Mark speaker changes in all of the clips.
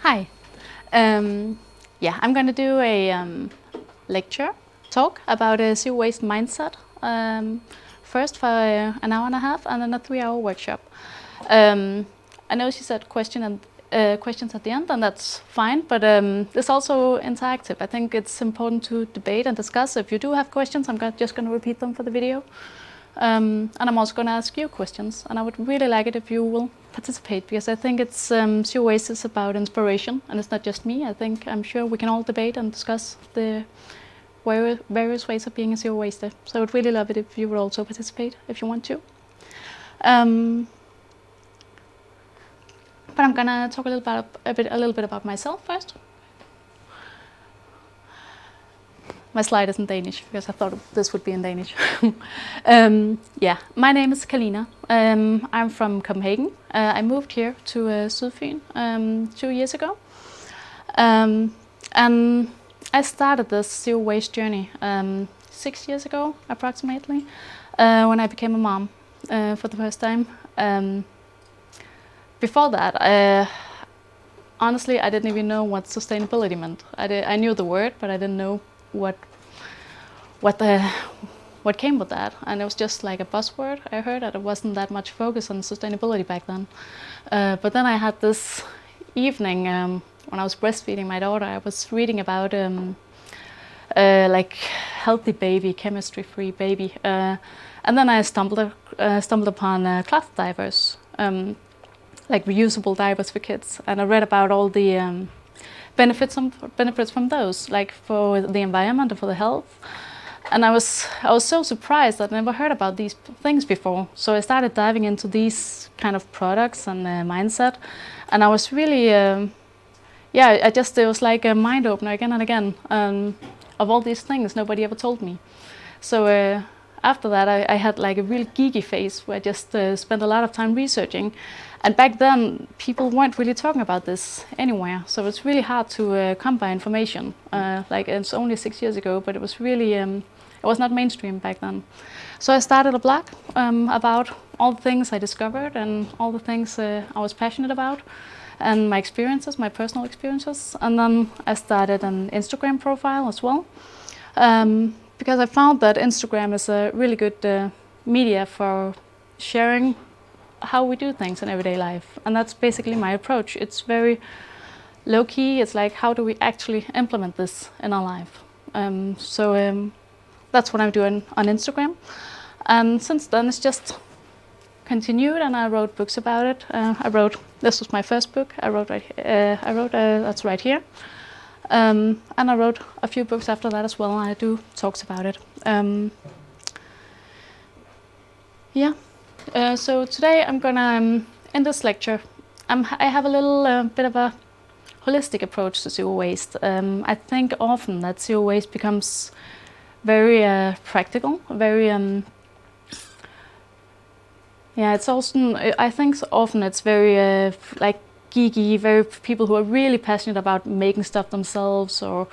Speaker 1: Hi. Yeah, I'm going to do a talk about a zero waste mindset. First for an hour and a half, and then a 3-hour workshop. I know she said questions at the end, and that's fine. But it's also interactive. I think it's important to debate and discuss. If you do have questions, I'm just going to repeat them for the video. And I'm also going to ask you questions, and I would really like it if you will participate, because I think it's zero waste is about inspiration, and it's not just me. I'm sure we can all debate and discuss the various ways of being a zero waster. So I would really love it if you would also participate if you want to. But I'm gonna talk a little bit about myself first. My slide is in Danish, because I thought this would be in Danish. Yeah, my name is Calina. I'm from Copenhagen. I moved here to Sydfyn 2 years ago. And I started this zero waste journey 6 years ago, approximately, when I became a mom for the first time. Before that, honestly, I didn't even know what sustainability meant. I knew the word, but I didn't know what came with that, and it was just like a buzzword I heard, that it wasn't that much focus on sustainability back then. But then I had this evening when I was breastfeeding my daughter. I was reading about like healthy baby, chemistry-free baby, and then I stumbled upon cloth diapers, like reusable diapers for kids, and I read about all the benefits from those, like for the environment and for the health. And I was so surprised. I'd never heard about these things before. So I started diving into these kind of products and mindset, and I was really, yeah, it was like a mind opener again and again, of all these things nobody ever told me. So after that, I had like a real geeky phase where I just spent a lot of time researching. And back then, people weren't really talking about this anywhere, so it's really hard to come by information. Like, it's only 6 years ago, but it was really, it was not mainstream back then. So I started a blog about all the things I discovered and all the things I was passionate about, and my experiences, my personal experiences. And then I started an Instagram profile as well, because I found that Instagram is a really good media for sharing how we do things in everyday life. And that's basically my approach. It's very low-key. It's like, how do we actually implement this in our life? So that's what I'm doing on Instagram. And since then, it's just continued, and I wrote books about it. This was my first book. That's right here. And I wrote a few books after that as well. I do talks about it. Yeah. So today I'm gonna, in this lecture, I have a little bit of a holistic approach to zero waste. I think often that zero waste becomes very practical, very, yeah, it's also, I think often it's very like geeky, very people who are really passionate about making stuff themselves, or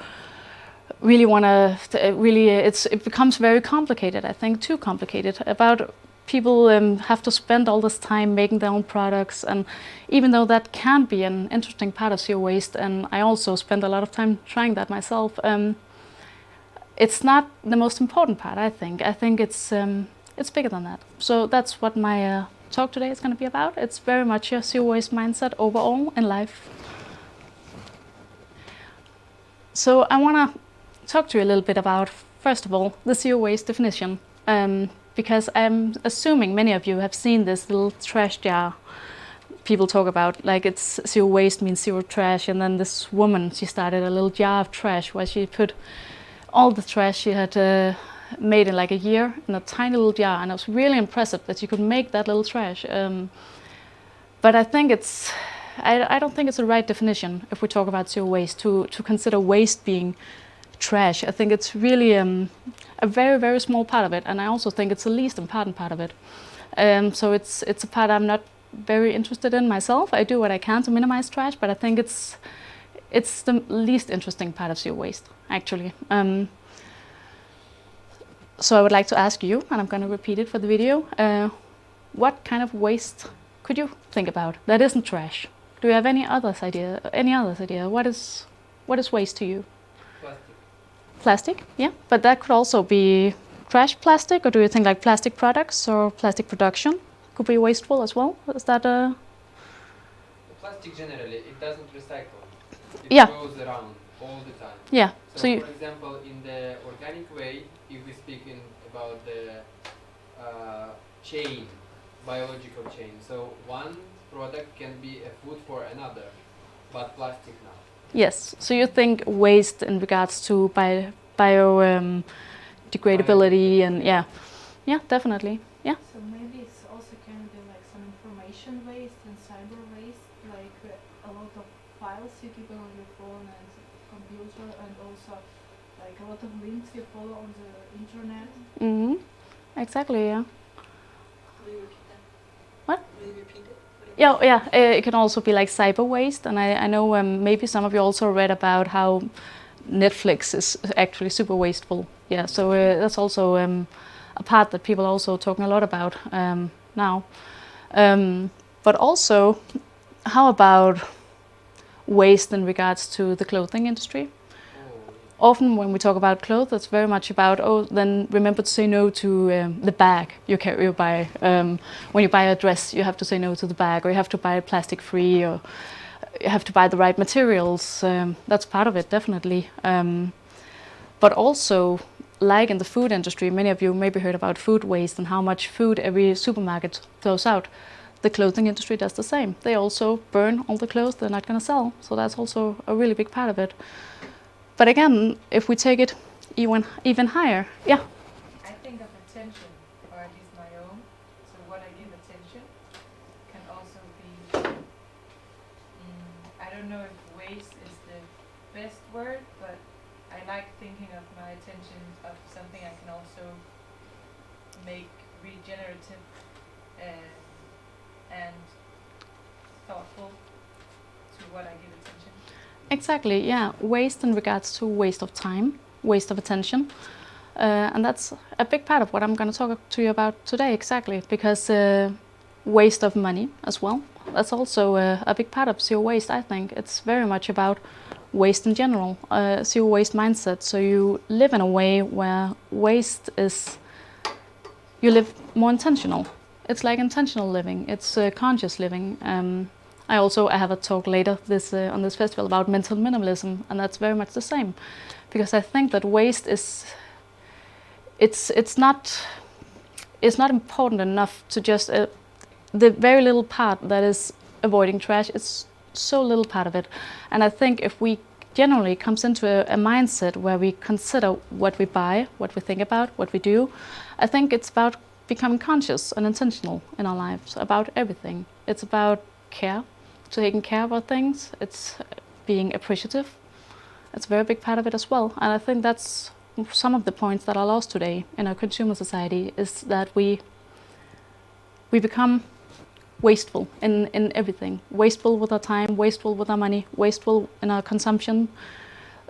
Speaker 1: really want to, really, it becomes very complicated, I think, too complicated. About people have to spend all this time making their own products, and even though that can be an interesting part of zero waste, and I also spend a lot of time trying that myself, it's not the most important part, I think. I think it's bigger than that. So that's what my talk today is going to be about. It's very much a zero waste mindset overall in life. So I want to talk to you a little bit about, first of all, the zero waste definition. Because I'm assuming many of you have seen this little trash jar people talk about, like it's zero waste means zero trash, and then this woman, she started a little jar of trash where she put all the trash she had made in like a year in a tiny little jar, and it was really impressive that she could make that little trash. But I think I don't think it's the right definition if we talk about zero waste, to consider waste being trash. I think it's really a very, very small part of it, and I also think it's the least important part of it. So it's a part I'm not very interested in myself. I do what I can to minimize trash, but I think it's the least interesting part of zero waste, actually. So I would like to ask you, and I'm going to repeat it for the video, what kind of waste could you think about that isn't trash? Do you have any others idea? What is waste to you?
Speaker 2: Plastic.
Speaker 1: Plastic, yeah. But that could also be trash plastic, or do you think like plastic products or plastic production could be wasteful as well? Is that a...
Speaker 2: Plastic generally, it doesn't recycle. It
Speaker 1: Yeah.
Speaker 2: goes around all the time.
Speaker 1: Yeah.
Speaker 2: So,
Speaker 1: So you,
Speaker 2: for example, in the organic way, if we speak about the chain, biological chain, so one product can be a food for another, but plastic now.
Speaker 1: yes. So you think waste in regards to bio degradability and yeah, definitely, yeah.
Speaker 3: So maybe it's also can be like some information waste and cyber waste, like a lot of files you keep on your phone and computer, and also like a lot of links you follow on the internet.
Speaker 1: Mm-hmm. Exactly, yeah.
Speaker 4: Will you repeat that?
Speaker 1: What?
Speaker 4: Will you repeat it?
Speaker 1: Yeah. It can also be like cyber waste, and I know maybe some of you also read about how Netflix is actually super wasteful. Yeah, so that's also a part that people are also talking a lot about now. But also, how about waste in regards to the clothing industry? Often when we talk about clothes, it's very much about, oh, then remember to say no to the bag you buy. When you buy a dress, you have to say no to the bag, or you have to buy plastic free, or you have to buy the right materials. That's part of it, definitely. But also, like in the food industry, many of you maybe heard about food waste and how much food every supermarket throws out. The clothing industry does the same. They also burn all the clothes they're not going to sell. So that's also a really big part of it. But again, if we take it even higher, yeah.
Speaker 5: I think of attention, or at least my own. So what I give attention can also be, I don't know if waste is the best word, but I like thinking of my attention of something I can also make regenerative and thoughtful to what I give attention.
Speaker 1: Exactly, yeah. Waste in regards to waste of time, waste of attention. And that's a big part of what I'm going to talk to you about today, exactly. Because waste of money as well. That's also a big part of zero waste, I think. It's very much about waste in general, zero waste mindset. So you live in a way where waste is, you live more intentional. It's like intentional living, it's conscious living. I have a talk later on this festival about mental minimalism, and that's very much the same, because I think that waste is, it's not important enough to just the very little part that is avoiding trash. It's so little part of it, and I think if we generally comes into a mindset where we consider what we buy, what we think about, what we do, I think it's about becoming conscious and intentional in our lives about everything. It's about care. Taking care about things, it's being appreciative. It's a very big part of it as well. And I think that's some of the points that are lost today in our consumer society, is that we become wasteful in everything. Wasteful with our time, wasteful with our money, wasteful in our consumption.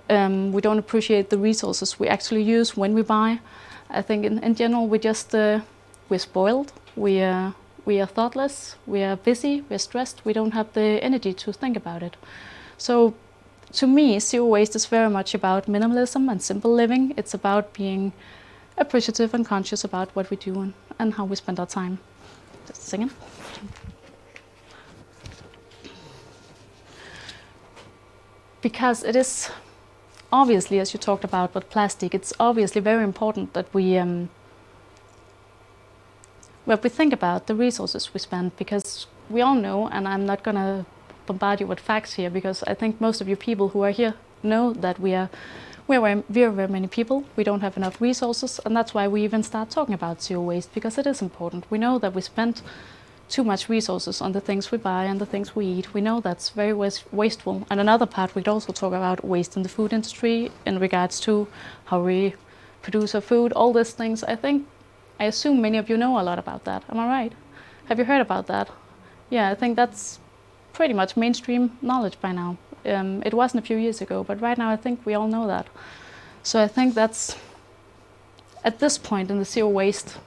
Speaker 1: We don't appreciate the resources we actually use when we buy. I think in general we're spoiled. We are thoughtless, we are busy, we're stressed, we don't have the energy to think about it. So to me, zero waste is very much about minimalism and simple living. It's about being appreciative and conscious about what we do and how we spend our time. Just singing. Because it is obviously, as you talked about with plastic, it's obviously very important that we think about the resources we spend, because we all know, and I'm not going to bombard you with facts here, because I think most of you people who are here know that we are very many people. We don't have enough resources, and that's why we even start talking about zero waste, because it is important. We know that we spend too much resources on the things we buy and the things we eat. We know that's very wasteful. And another part, we'd also talk about waste in the food industry in regards to how we produce our food, all these things. I assume many of you know a lot about that. Am I right? Have you heard about that? Yeah, I think that's pretty much mainstream knowledge by now. It wasn't a few years ago, but right now I think we all know that. So I think that's, at this point in the zero waste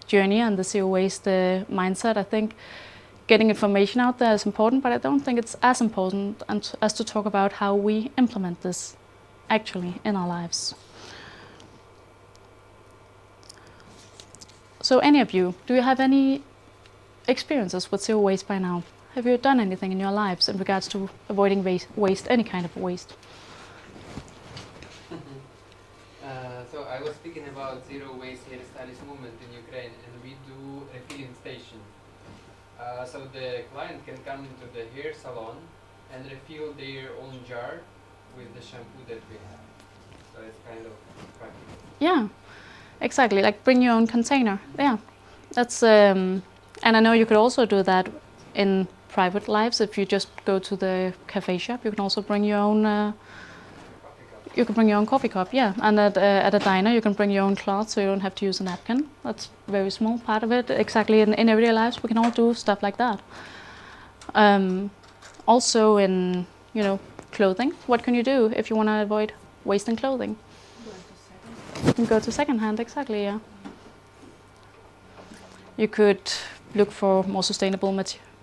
Speaker 1: journey and the zero waste mindset, I think getting information out there is important, but I don't think it's as important as to talk about how we implement this actually in our lives. So any of you, do you have any experiences with zero waste by now? Have you done anything in your lives in regards to avoiding waste, any kind of waste?
Speaker 2: So I was speaking about zero waste hairstylist movement in Ukraine, and we do refilling station. So the client can come into the hair salon and refill their own jar with the shampoo that we have. So it's kind of practical.
Speaker 1: Yeah, exactly. Like bring your own container. Yeah, that's and I know you could also do that in private lives. If you just go to the cafe shop, you can also bring your own. You can bring your own coffee cup, yeah. And at a diner, you can bring your own cloth, so you don't have to use a napkin. That's a very small part of it. Exactly, in everyday lives, we can all do stuff like that. Also in, clothing. What can you do if you want to avoid wasting clothing? You can go to secondhand, exactly, yeah. You could look for more sustainable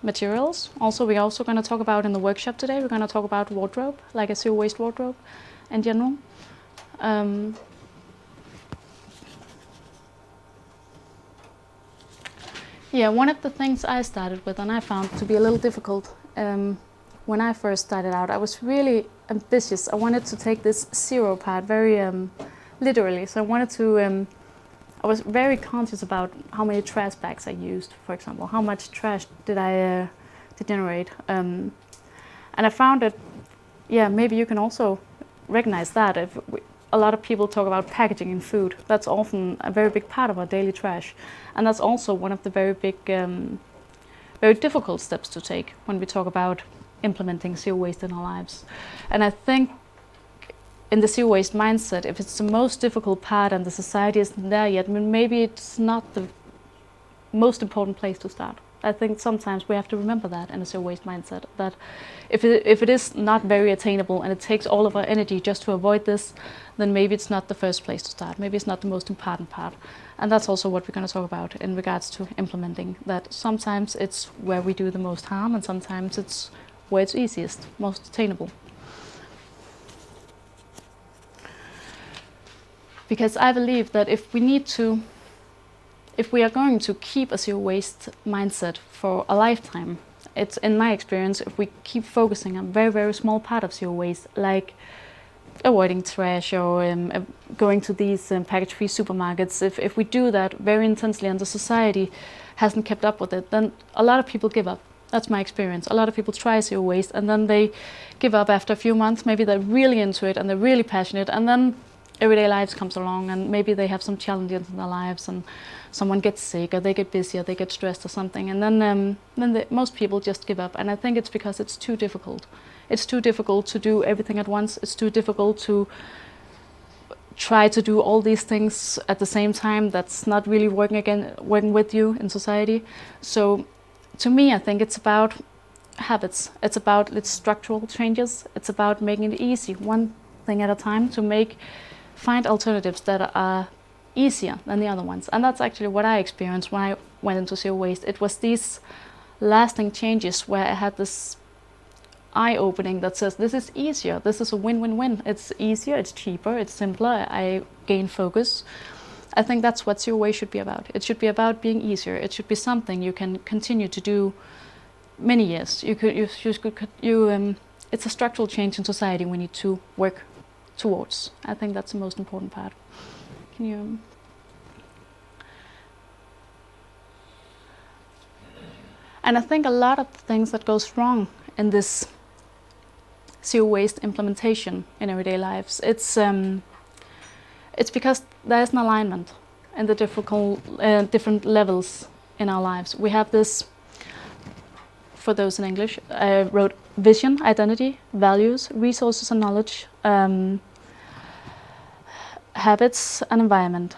Speaker 1: materials. Also, we're also going to talk about in the workshop today, we're going to talk about wardrobe, like a zero waste wardrobe in general. Yeah, one of the things I started with and I found to be a little difficult when I first started out, I was really ambitious. I wanted to take this zero part very literally. So I wanted to, I was very conscious about how many trash bags I used, for example, how much trash did I generate. And I found that, yeah, maybe you can also recognize that. If a lot of people talk about packaging in food, that's often a very big part of our daily trash. And that's also one of the very big, very difficult steps to take when we talk about implementing zero waste in our lives. And I think in the zero waste mindset, if it's the most difficult part and the society isn't there yet, maybe it's not the most important place to start. I think sometimes we have to remember that in a zero waste mindset, that if it is not very attainable and it takes all of our energy just to avoid this, then maybe it's not the first place to start. Maybe it's not the most important part. And that's also what we're going to talk about in regards to implementing that. Sometimes it's where we do the most harm, and sometimes it's where it's easiest, most attainable. Because I believe that if we are going to keep a zero waste mindset for a lifetime, it's, in my experience, if we keep focusing on a very, very small part of zero waste, like avoiding trash or going to these package-free supermarkets, if we do that very intensely and the society hasn't kept up with it, then a lot of people give up. That's my experience. A lot of people try zero waste and then they give up after a few months. Maybe they're really into it and they're really passionate, and then everyday lives comes along and maybe they have some challenges in their lives and someone gets sick or they get busy or they get stressed or something, and then most people just give up. And I think it's because it's too difficult. It's too difficult to do everything at once. It's too difficult to try to do all these things at the same time. That's not really working with you in society. So to me, I think it's about habits. It's about structural changes. It's about making it easy, one thing at a time, to find alternatives that are easier than the other ones. And that's actually what I experienced when I went into zero waste. It was these lasting changes where I had this eye-opening that says, this is easier, this is a win-win-win. It's easier, it's cheaper, it's simpler, I gain focus. I think that's what zero waste should be about. It should be about being easier. It should be something you can continue to do many years. It's a structural change in society we need to work towards. I think that's the most important part. Can you? And I think a lot of the things that goes wrong in this zero waste implementation in everyday lives, it's because there is an alignment in the different levels in our lives. We have this, for those in English, I wrote vision, identity, values, resources and knowledge, habits and environment,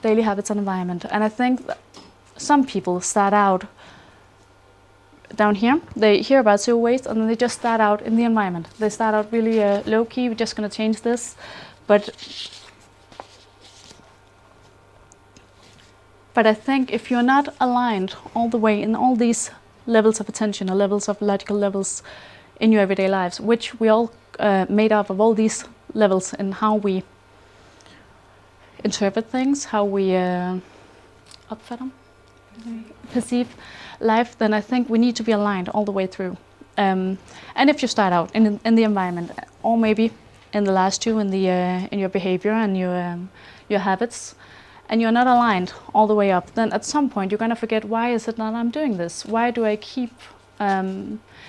Speaker 1: daily habits and environment. And I think that some people start out down here, they hear about zero waste and then they just start out in the environment. They start out really low-key, we're just going to change this. But I think if you're not aligned all the way in all these levels of attention or levels of logical levels in your everyday lives, which we all made up of all these levels in how we interpret things, how we perceive life, then I think we need to be aligned all the way through. And if you start out in the environment, or maybe in the last two, in your behavior and your habits, and you're not aligned all the way up, then at some point you're going to forget, why is it that I'm doing this? Why do I keep...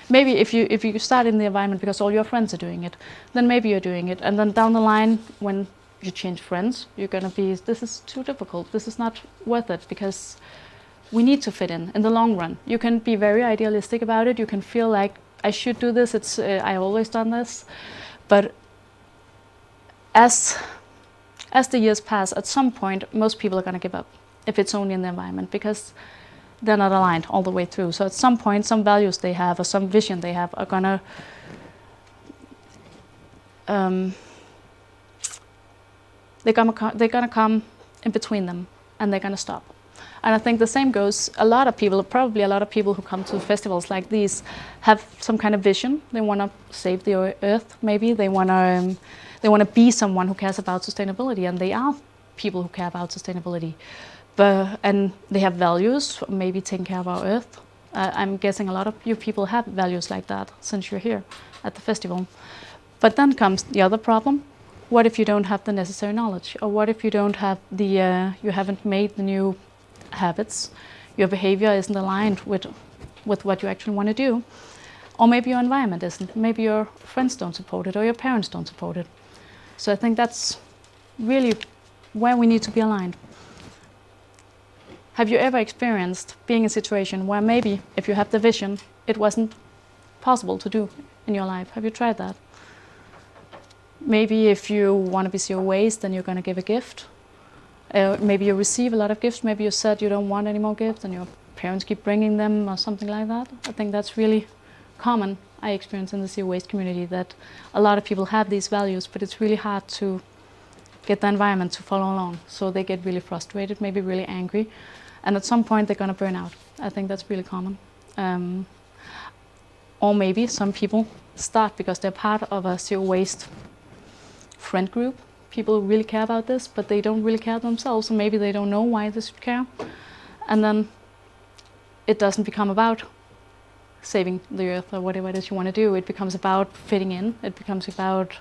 Speaker 1: maybe if you start in the environment because all your friends are doing it, then maybe you're doing it. And then down the line, when you change friends, you're going to be, this is too difficult. This is not worth it, because we need to fit in the long run. You can be very idealistic about it. You can feel like, I should do this. It's I've always done this. But as the years pass, at some point, most people are going to give up if it's only in the environment, because they're not aligned all the way through. So at some point, some values they have or some vision they have are going to they're gonna come in between them, and they're gonna stop. And I think the same goes, probably a lot of people who come to festivals like these have some kind of vision. They want to save the earth, maybe. They want to be someone who cares about sustainability, and they are people who care about sustainability. And they have values, maybe taking care of our earth. I'm guessing a lot of you people have values like that since you're here at the festival. But then comes the other problem. What if you don't have the necessary knowledge? Or what if you don't have you haven't made the new habits? Your behavior isn't aligned with what you actually want to do. Or maybe your environment isn't. Maybe your friends don't support it, or your parents don't support it. So I think that's really where we need to be aligned. Have you ever experienced being in a situation where maybe if you have the vision, it wasn't possible to do in your life? Have you tried that? Maybe if you want to be zero waste, then you're going to give a gift. Maybe you receive a lot of gifts. Maybe you said you don't want any more gifts and your parents keep bringing them or something like that. I think that's really common. I experience in the zero waste community that a lot of people have these values, but it's really hard to get the environment to follow along. So they get really frustrated, maybe really angry. And at some point they're going to burn out. I think that's really common. Or maybe some people start because they're part of a zero waste friend group. People who really care about this, but they don't really care themselves, so maybe they don't know why they should care. And then it doesn't become about saving the earth or whatever it is you want to do. It becomes about fitting in. It becomes about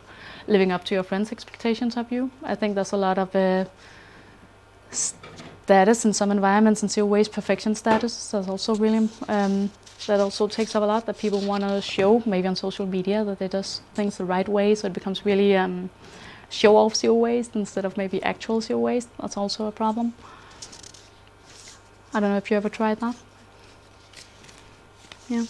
Speaker 1: living up to your friends' expectations of you. I think there's a lot of status in some environments, and zero waste perfection status. That's also really that also takes up a lot, that people want to show, maybe on social media, that they do things the right way. So it becomes really show off zero waste instead of maybe actual zero waste. That's also a problem. I don't know if you ever tried that. Yeah.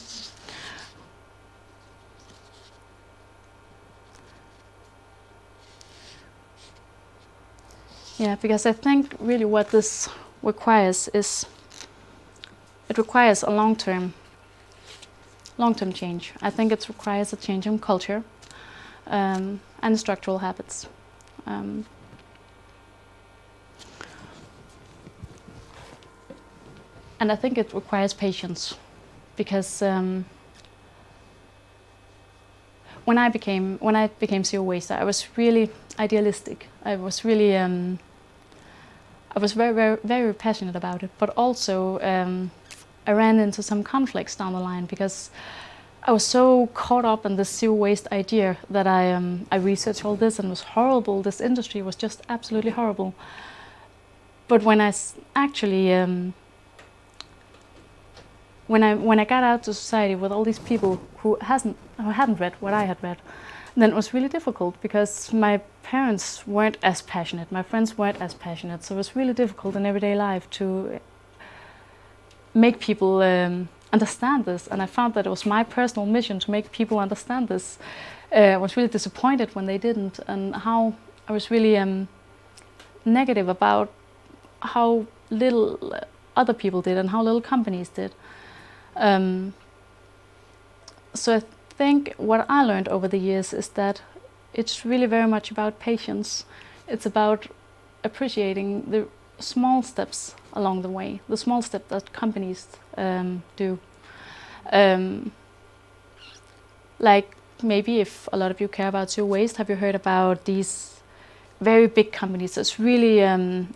Speaker 1: Yeah, because I think really what this requires is, it requires a long-term change. I think it requires a change in culture and structural habits. And I think it requires patience, because when I became zero waste, I was really idealistic. I was really I was very, very, very passionate about it, but also I ran into some conflicts down the line, because I was so caught up in this zero waste idea that I researched all this, and it was horrible. This industry was just absolutely horrible. But when I actually when I got out to society with all these people who hadn't read what I had read, then it was really difficult, because my parents weren't as passionate, my friends weren't as passionate, so it was really difficult in everyday life to make people understand this. And I found that it was my personal mission to make people understand this. I was really disappointed when they didn't, and how I was really negative about how little other people did and how little companies did. So I think what I learned over the years is that it's really very much about patience. It's about appreciating the small steps along the way, the small steps that companies do. Like maybe if a lot of you care about zero waste, have you heard about these very big companies that's really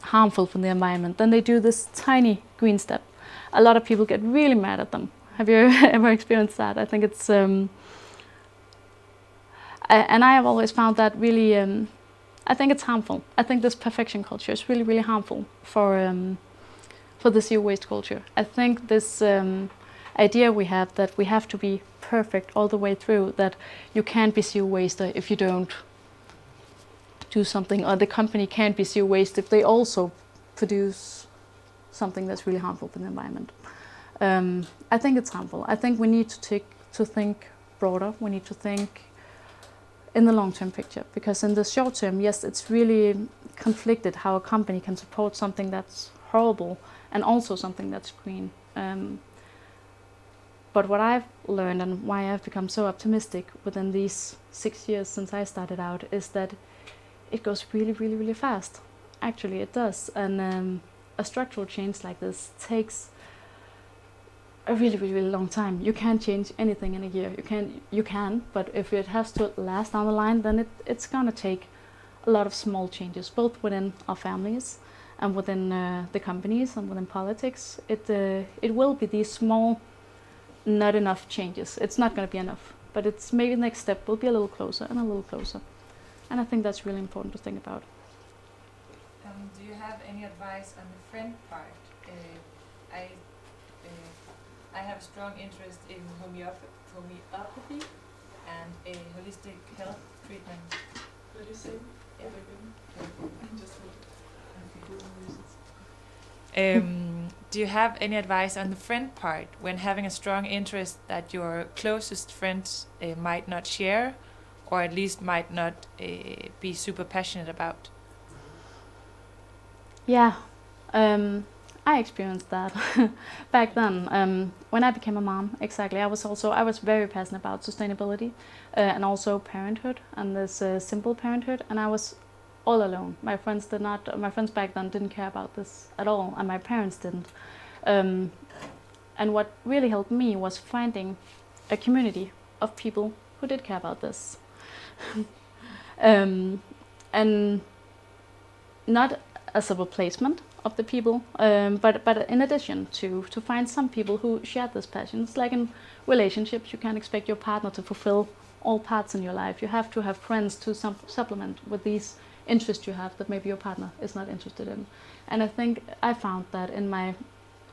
Speaker 1: harmful for the environment? Then they do this tiny green step. A lot of people get really mad at them. Have you ever experienced that? I think it's, and I have always found that really, I think it's harmful. I think this perfection culture is really, really harmful for the zero waste culture. I think this idea we have that we have to be perfect all the way through, that you can't be zero waste if you don't do something, or the company can't be zero waste if they also produce something that's really harmful for the environment. I think it's harmful. I think we need to think broader. We need to think in the long-term picture, because in the short term, yes, it's really conflicted how a company can support something that's horrible and also something that's green. But what I've learned and why I've become so optimistic within these 6 years since I started out is that it goes really, really, really fast. Actually, it does. And a structural change like this takes a really, really, really long time. You can't change anything in a year. You can, but if it has to last down the line, then it's gonna take a lot of small changes, both within our families and within the companies and within politics. It will be these small, not enough changes. It's not gonna be enough, but it's maybe the next step will be a little closer and a little closer. And I think that's really important to think about.
Speaker 5: Do you have any advice on the friend part? I have a strong interest in homeopathy and a holistic health treatment.
Speaker 4: What do you say?
Speaker 5: Yeah. Do you have any advice on the friend part when having a strong interest that your closest friends might not share, or at least might not be super passionate about?
Speaker 1: Yeah, I experienced that back then. When I became a mom, exactly, I was very passionate about sustainability and also parenthood and this simple parenthood, and I was all alone. My friends back then didn't care about this at all, and my parents didn't. And what really helped me was finding a community of people who did care about this. And not as a replacement of the people, but in addition to find some people who share this passion. It's like in relationships, you can't expect your partner to fulfill all parts in your life. You have to have friends to supplement with these interests you have that maybe your partner is not interested in. And I think I found that in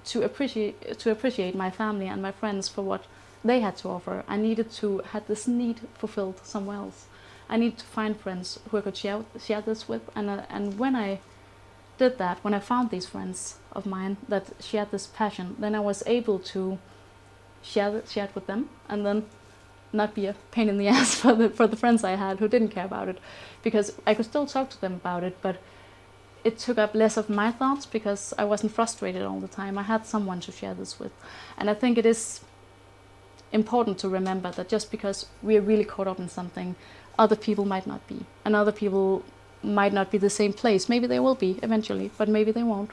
Speaker 1: to appreciate my family and my friends for what they had to offer, I needed to have this need fulfilled somewhere else. I needed to find friends who I could share this with, and when I did that, when I found these friends of mine that shared this passion, then I was able to share it with them, and then not be a pain in the ass for the friends I had who didn't care about it, because I could still talk to them about it, but it took up less of my thoughts because I wasn't frustrated all the time. I had someone to share this with. And I think it is important to remember that just because we're really caught up in something, other people might not be, and other people might not be the same place. Maybe they will be eventually, but maybe they won't.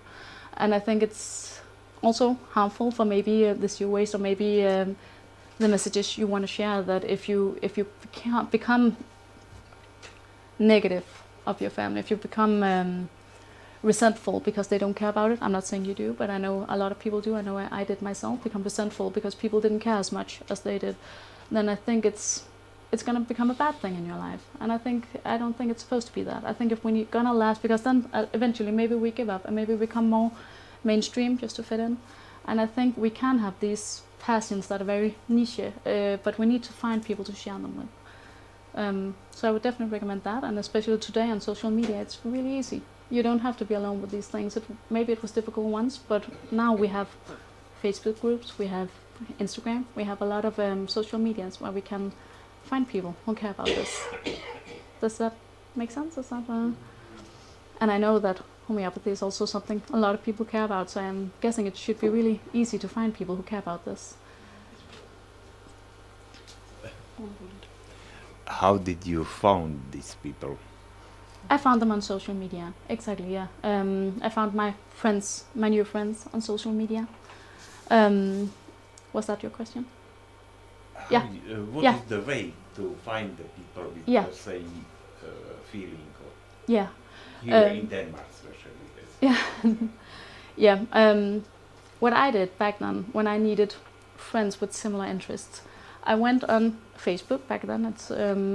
Speaker 1: And I think it's also harmful for maybe the zero waste, or maybe the messages you want to share, that if you can't become negative of your family, if you become resentful because they don't care about it. I'm not saying you do, but I know a lot of people do. I know I did myself, become resentful because people didn't care as much as they did. Then I think it's going to become a bad thing in your life. And I don't think it's supposed to be that. I think if we're going to last, because then eventually maybe we give up and maybe we become more mainstream just to fit in. And I think we can have these passions that are very niche, but we need to find people to share them with. So I would definitely recommend that, and especially today on social media, it's really easy. You don't have to be alone with these things. Maybe it was difficult once, but now we have Facebook groups, we have Instagram, we have a lot of social medias where we can find people who care about this. Does that make sense? And I know that homeopathy is also something a lot of people care about, so I'm guessing it should be really easy to find people who care about this.
Speaker 6: How did you find these people?
Speaker 1: I found them on social media, exactly, yeah. I found my new friends on social media. Was that your question? Yeah.
Speaker 6: What
Speaker 1: Yeah.
Speaker 6: is the way to find the people with
Speaker 1: Yeah.
Speaker 6: the same feeling?
Speaker 1: Yeah.
Speaker 6: Here in Denmark, especially. Yes.
Speaker 1: Yeah. Yeah. What I did back then, when I needed friends with similar interests, I went on Facebook back then.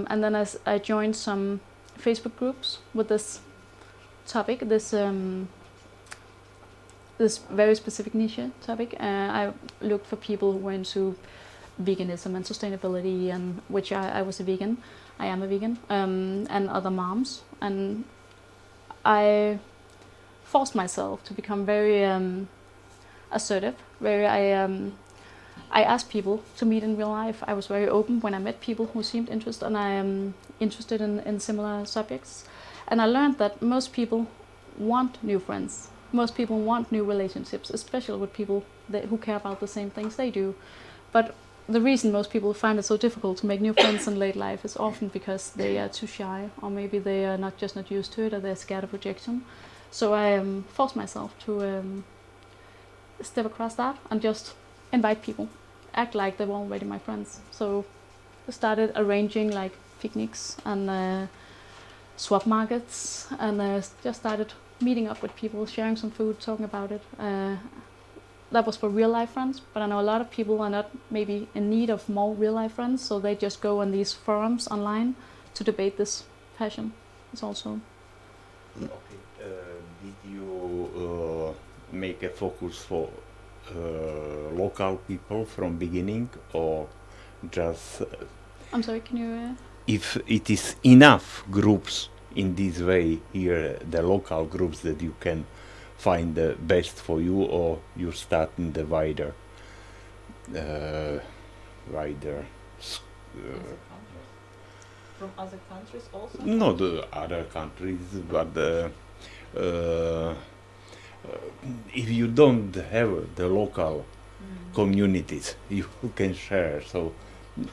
Speaker 1: And then I joined some Facebook groups with this topic, this very specific niche topic. I looked for people who were into veganism and sustainability, and which I was a vegan. I am a vegan, and other moms. And I forced myself to become very assertive. I asked people to meet in real life. I was very open when I met people who seemed interested, and I am interested in similar subjects. And I learned that most people want new friends. Most people want new relationships, especially with people who care about the same things they do. But the reason most people find it so difficult to make new friends in late life is often because they are too shy, or maybe they are not used to it, or they're scared of rejection. So I forced myself to step across that and just invite people, act like they were already my friends. So I started arranging like picnics and swap markets, and just started meeting up with people, sharing some food, talking about it. That was for real life friends, but I know a lot of people are not maybe in need of more real life friends, so they just go on these forums online to debate this passion. It's also.
Speaker 6: Okay. Did you make a focus for local people from beginning, or just
Speaker 1: I'm sorry, can you?
Speaker 6: if it is enough groups in this way here, the local groups, that you can find the best for you, or you start in the wider
Speaker 4: From other countries also?
Speaker 6: not the other countries, but if you don't have the local communities you can share, so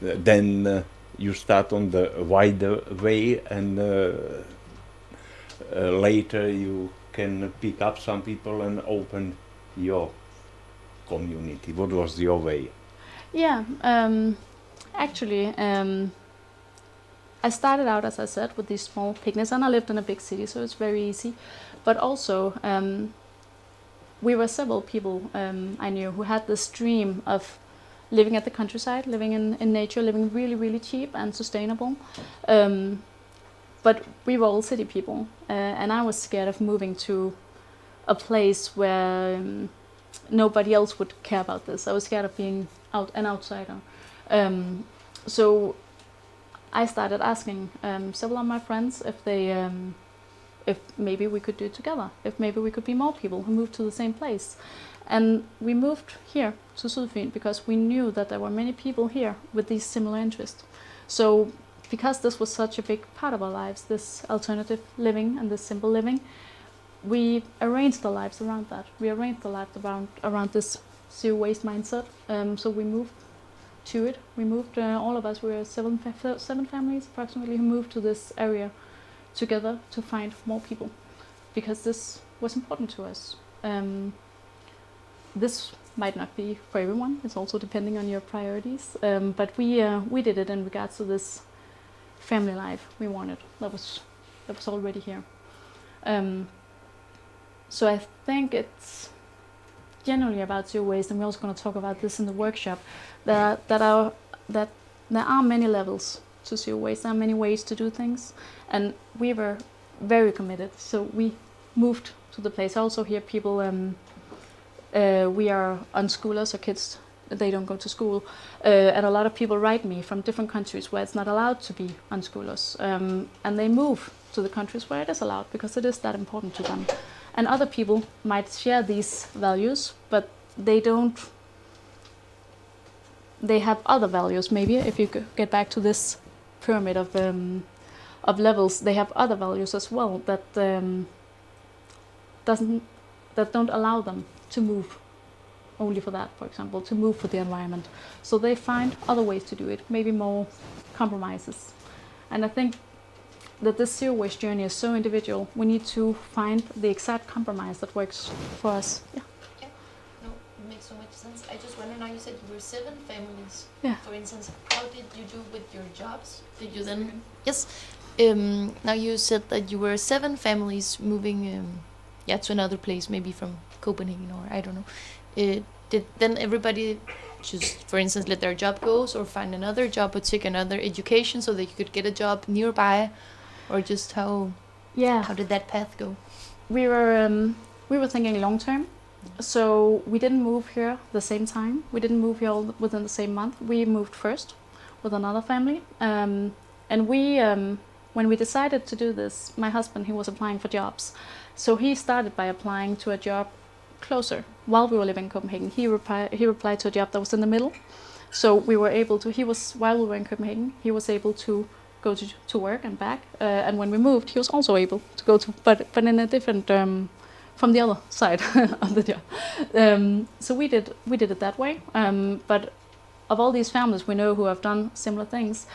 Speaker 6: then you start on the wider way, and later you can pick up some people and open your community. What was your way?
Speaker 1: Yeah, actually, I started out, as I said, with these small picnics, and I lived in a big city, so it's very easy. But also, we were several people I knew who had this dream of living at the countryside, living in nature, living really, really cheap and sustainable. But we were all city people, and I was scared of moving to a place where nobody else would care about this. I was scared of being an outsider. So I started asking several of my friends if maybe we could do it together, if maybe we could be more people who moved to the same place. And we moved here to Sydfyn because we knew that there were many people here with these similar interests. So because this was such a big part of our lives, this alternative living and this simple living, we arranged the lives around that. We arranged the lives around this zero waste mindset. So we moved to it. We moved, all of us, we were seven families approximately, who moved to this area together to find more people, because this was important to us. This might not be for everyone. It's also depending on your priorities. But we did it in regards to this family life we wanted. That was already here. So I think it's generally about zero waste, and we're also going to talk about this in the workshop. That there are many levels to zero waste. There are many ways to do things, and we were very committed. So we moved to the place. I also hear people. We are unschoolers, or kids, they don't go to school, and a lot of people write me from different countries where it's not allowed to be unschoolers, and they move to the countries where it is allowed because it is that important to them. And other people might share these values, but they don't. They have other values. Maybe if you get back to this pyramid of levels, they have other values as well that don't allow them to move only for that, for example, to move for the environment. So they find other ways to do it, maybe more compromises. And I think that this zero waste journey is so individual. We need to find the exact compromise that works for us. Yeah.
Speaker 4: No, it makes so much
Speaker 7: sense. I just want to know, you said you were 7 families.
Speaker 1: Yeah.
Speaker 7: For instance, how did you do with your jobs? Did you then... Yes. Now you said that you were 7 families moving to another place, maybe from Copenhagen or I don't know. Did then everybody just, for instance, let their job go or find another job or take another education so that you could get a job nearby? Or just how did that path go?
Speaker 1: We were thinking long term, so we didn't move here the same time. We didn't move here all within the same month. We moved first with another family, and we when we decided to do this, my husband, he was applying for jobs, so he started by applying to a job closer while we were living in Copenhagen. He replied to a job that was in the middle, so we were able to. While we were in Copenhagen, he was able to go to work and back, and when we moved, he was also able to go to, but in a different from the other side of the job. So we did it that way. But of all these families we know who have done similar things,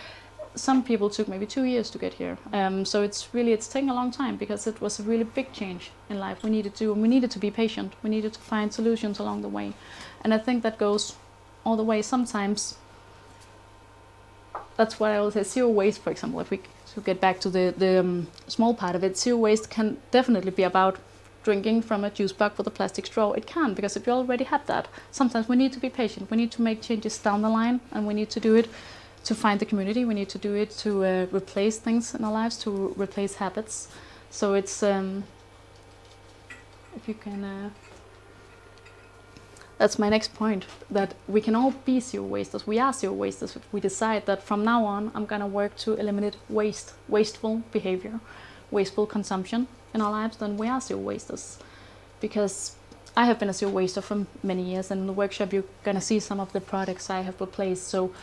Speaker 1: some people took maybe 2 years to get here. So it's taking a long time because it was a really big change in life. We needed to be patient. We needed to find solutions along the way, and I think that goes all the way. Sometimes that's what I always say. Zero waste, for example, if we to get back to the small part of it, zero waste can definitely be about drinking from a juice bag with a plastic straw. It can, because if you already have that, sometimes we need to be patient. We need to make changes down the line, and we need to do it to find the community. We need to do it to replace things in our lives, to replace habits. So it's if you can. That's my next point, that we can all be zero wasters. We are zero wasters if we decide that from now on I'm going to work to eliminate wasteful behavior, wasteful consumption in our lives. Then we are zero wasters. Because I have been a zero waster for many years, and in the workshop you're going to see some of the products I have replaced. So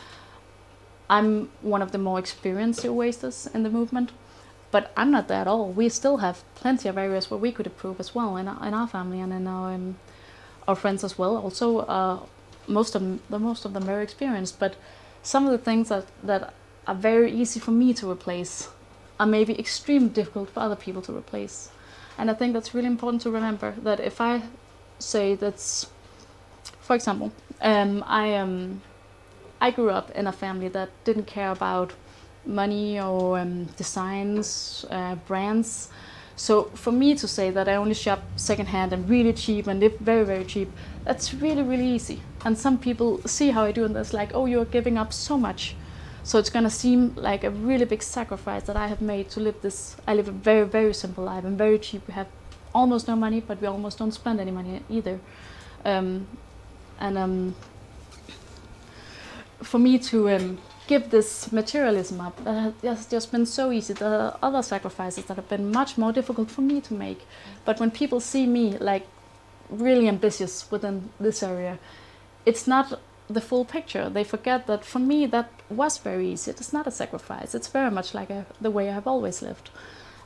Speaker 1: I'm one of the more experienced zero wasters in the movement, but I'm not that at all. We still have plenty of areas where we could improve as well in our family and in our friends as well. Also, most of them very experienced, but some of the things that are very easy for me to replace are maybe extremely difficult for other people to replace. And I think that's really important to remember, that if I say that's, for example, I grew up in a family that didn't care about money or designs, brands. So for me to say that I only shop secondhand and really cheap and live very, very cheap, that's really, really easy. And some people see how I do, and it's like, oh, you're giving up so much. So it's gonna seem like a really big sacrifice that I have made to live this. I live a very, very simple life. I'm very cheap. We have almost no money, but we almost don't spend any money either. For me to give this materialism up, that has just been so easy. There are other sacrifices that have been much more difficult for me to make. But when people see me like really ambitious within this area, it's not the full picture. They forget that for me that was very easy. It's not a sacrifice. It's very much like the way I've always lived.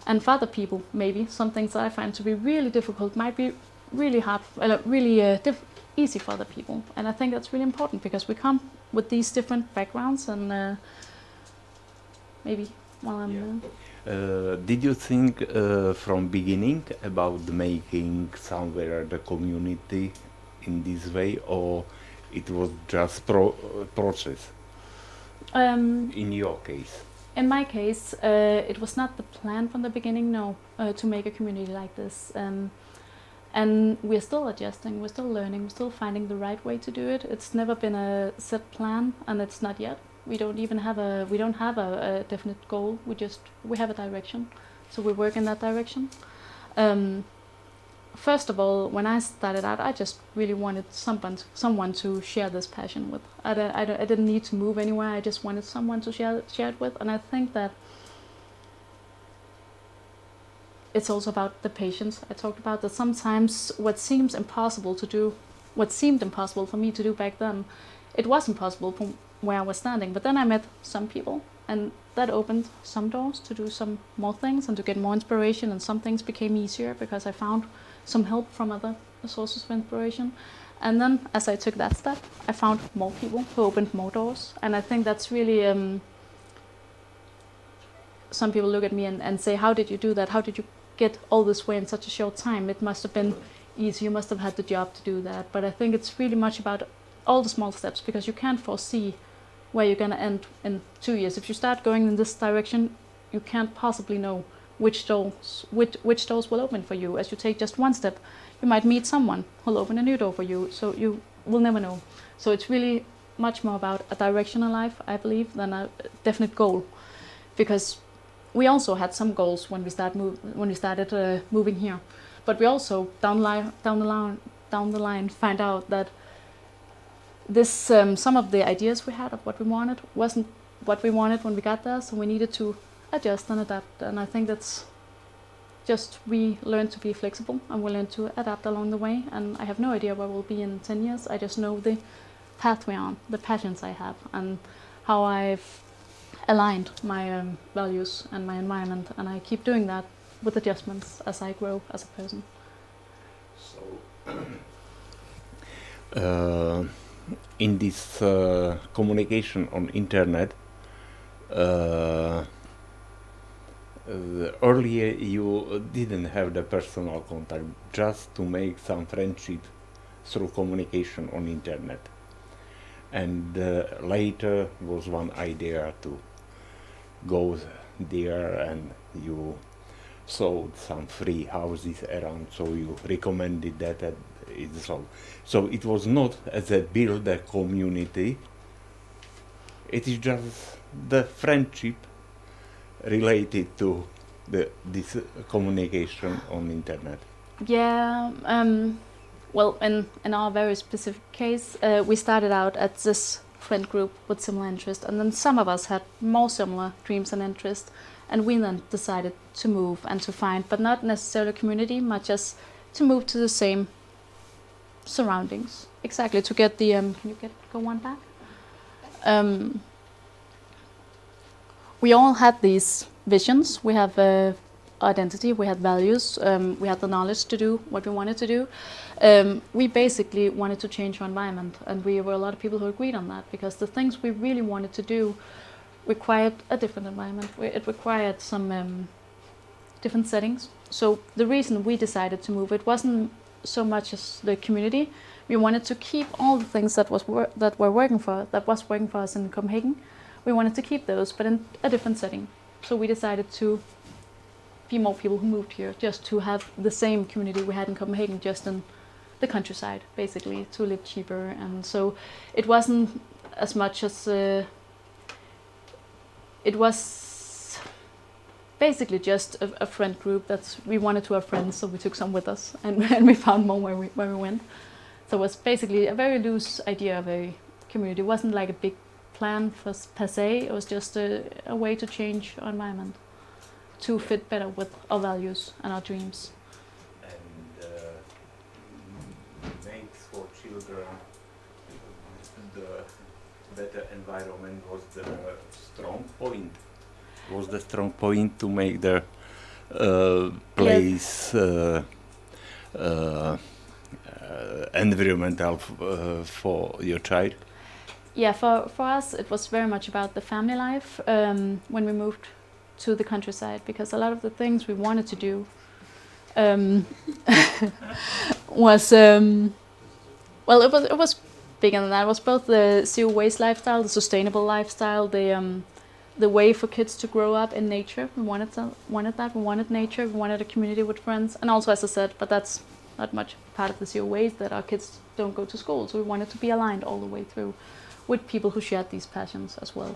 Speaker 1: And for other people, maybe some things that I find to be really difficult might be really hard, easy for other people. And I think that's really important, because we come with these different backgrounds, and maybe while I'm
Speaker 6: did you think from beginning about making somewhere the community in this way, or it was just process? In your case?
Speaker 1: In my case, it was not the plan from the beginning, no, to make a community like this. And we're still adjusting, we're still learning, we're still finding the right way to do it. It's never been a set plan, and it's not yet. We don't have a definite goal. We have a direction, so we work in that direction. First of all, when I started out, I just really wanted someone to share this passion with. I didn't need to move anywhere. I just wanted someone to share it with, and I think that it's also about the patience. I talked about that sometimes what seemed impossible for me to do back then, it was impossible from where I was standing. But then I met some people, and that opened some doors to do some more things and to get more inspiration, and some things became easier because I found some help from other sources of inspiration. And then as I took that step, I found more people who opened more doors. And I think that's really, some people look at me and say, how did you do that? How did you get all this way in such a short time? It must have been easy. You must have had the job to do that. But I think it's really much about all the small steps, because you can't foresee where you're going to end in 2 years. If you start going in this direction, you can't possibly know which doors will open for you. As you take just one step, you might meet someone who'll open a new door for you. So you will never know. So it's really much more about a direction in life, I believe, than a definite goal. Because we also had some goals when we started moving here, but we also down the line find out that this some of the ideas we had of what we wanted wasn't what we wanted when we got there. So we needed to adjust and adapt. And I think that's just, we learn to be flexible and we learn to adapt along the way. And I have no idea where we'll be in 10 years. I just know the path we're on, the passions I have, and how I've aligned my values and my environment, and I keep doing that with adjustments as I grow as a person.
Speaker 6: So, in this communication on internet, earlier you didn't have the personal contact, just to make some friendship through communication on internet. And later was one idea to go there, and you sold some free houses around, so you recommended that, and it's all. So it was not as a build a community, it is just the friendship related to this communication on internet.
Speaker 1: Yeah, well, in our very specific case, we started out at this friend group with similar interests, and then some of us had more similar dreams and interests, and we then decided to move and to find, but not necessarily a community, much as to move to the same surroundings. Exactly, to get the, can you go one back? We all had these visions. We have identity, we had values, we had the knowledge to do what we wanted to do. We basically wanted to change our environment, and we were a lot of people who agreed on that, because the things we really wanted to do required a different environment. It required some different settings. So the reason we decided to move, it wasn't so much as the community. We wanted to keep all the things that was working for us in Copenhagen. We wanted to keep those, but in a different setting. So we decided to be more people who moved here, just to have the same community we had in Copenhagen, just in the countryside, basically, to live cheaper. And so it wasn't as much as it was basically just a friend group. We wanted to have friends, so we took some with us, and we found more where we went. So it was basically a very loose idea of a community. It wasn't like a big plan per se. It was just a way to change our environment to fit better with our values and our dreams.
Speaker 6: And makes for children the better environment was the strong point. Was the strong point to make the place environmental for your child?
Speaker 1: Yeah, for us it was very much about the family life when we moved to the countryside, because a lot of the things we wanted to do was well, it was bigger than that. It was both the zero waste lifestyle, the sustainable lifestyle, the way for kids to grow up in nature. We wanted that. We wanted nature. We wanted a community with friends, and also, as I said, but that's not much part of the zero waste, that our kids don't go to school. So we wanted to be aligned all the way through with people who shared these passions as well.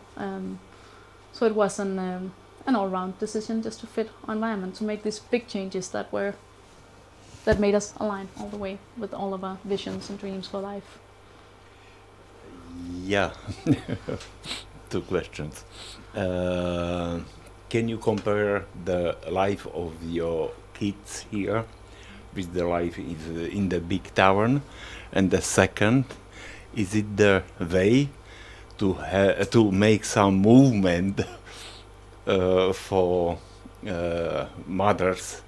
Speaker 1: So it was an all-round decision just to fit our environment, to make these big changes that made us align all the way with all of our visions and dreams for life.
Speaker 6: Yeah, 2 questions. Can you compare the life of your kids here with the life in the big town? And the second, is it the way to make some movement for mothers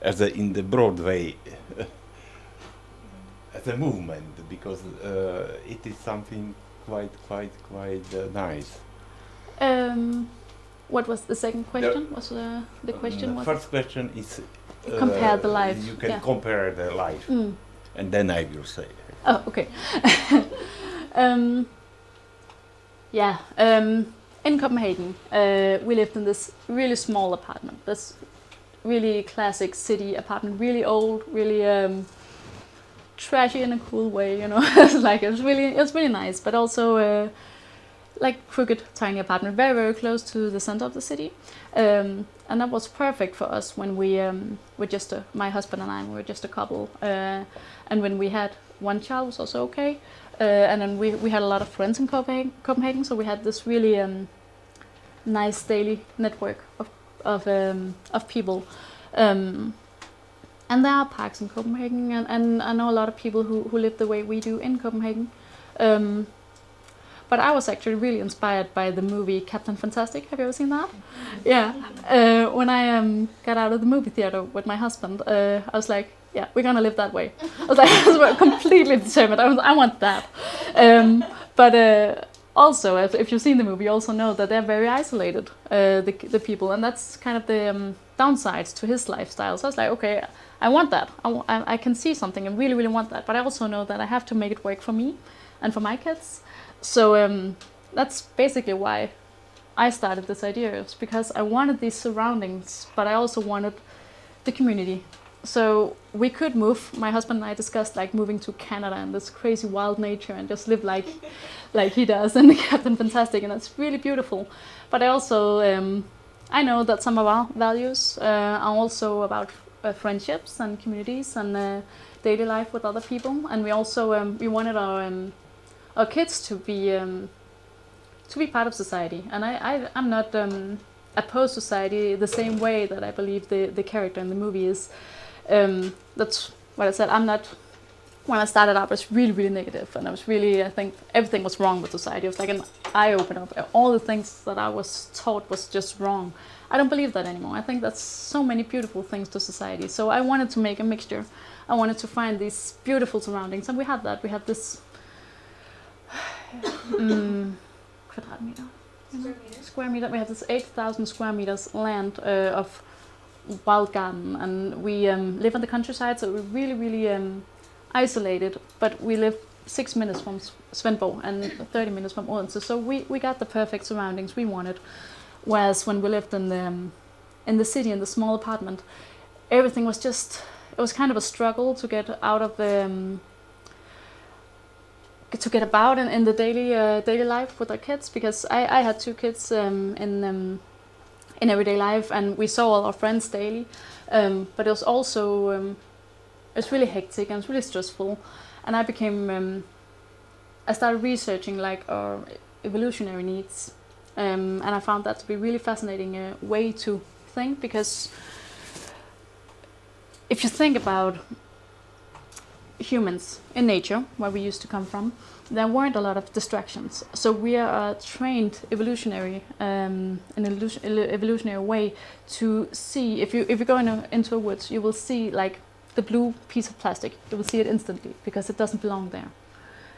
Speaker 6: as in the broad way, as a movement, because it is something quite nice.
Speaker 1: What was the second question? The question was?
Speaker 6: First question is,
Speaker 1: Compare the life.
Speaker 6: You can
Speaker 1: yeah.
Speaker 6: compare the life, and then I will say.
Speaker 1: Oh, okay. Yeah. In Copenhagen, we lived in this really small apartment. This really classic city apartment, really old, really trashy in a cool way. You know, like it was really nice, but also like crooked, tiny apartment, very very close to the center of the city, and that was perfect for us when we were just my husband and I were just a couple, and when we had one child was also okay, and then we had a lot of friends in Copenhagen, so we had this really nice daily network of people, and there are parks in Copenhagen, and I know a lot of people who live the way we do in Copenhagen. But I was actually really inspired by the movie Captain Fantastic. Have you ever seen that? Yeah. When I got out of the movie theater with my husband, I was like, yeah, we're gonna live that way. I was like, I was completely determined. I want that. But also, if you've seen the movie, you also know that they're very isolated, the people, and that's kind of the downsides to his lifestyle. So I was like, okay, I want that. I can see something and really, really want that. But I also know that I have to make it work for me and for my kids. So that's basically why I started this idea. It was because I wanted these surroundings, but I also wanted the community. So we could move. My husband and I discussed like moving to Canada and this crazy wild nature and just live like he does in the Captain Fantastic, and it's really beautiful. But I also I know that some of our values are also about friendships and communities and daily life with other people, and we also we wanted our kids to be part of society. And I'm not opposed to society the same way that I believe the character in the movie is. That's what I said. I'm not. When I started out, I was really, really negative, and I think everything was wrong with society. It was like an eye opener. All the things that I was taught was just wrong. I don't believe that anymore. I think that's so many beautiful things to society. So I wanted to make a mixture. I wanted to find these beautiful surroundings, and we had that. We had this square meter. We had this 8,000 square meters land of wild garden, and we live in the countryside, so we're really, really isolated. But we live 6 minutes from Svendborg and 30 minutes from Odense, so we got the perfect surroundings we wanted. Whereas when we lived in the city, in the small apartment, everything was just, it was kind of a struggle to get out of the to get about in the daily life with our kids, because I had 2 kids in everyday life, and we saw all our friends daily, but it was also it was really hectic and it was really stressful, and I started researching like our evolutionary needs, and I found that to be really fascinating way to think, because if you think about humans in nature, where we used to come from, there weren't a lot of distractions. So we are trained evolutionary, in an evolutionary way to see, if you go into a woods, you will see like the blue piece of plastic. You will see it instantly because it doesn't belong there.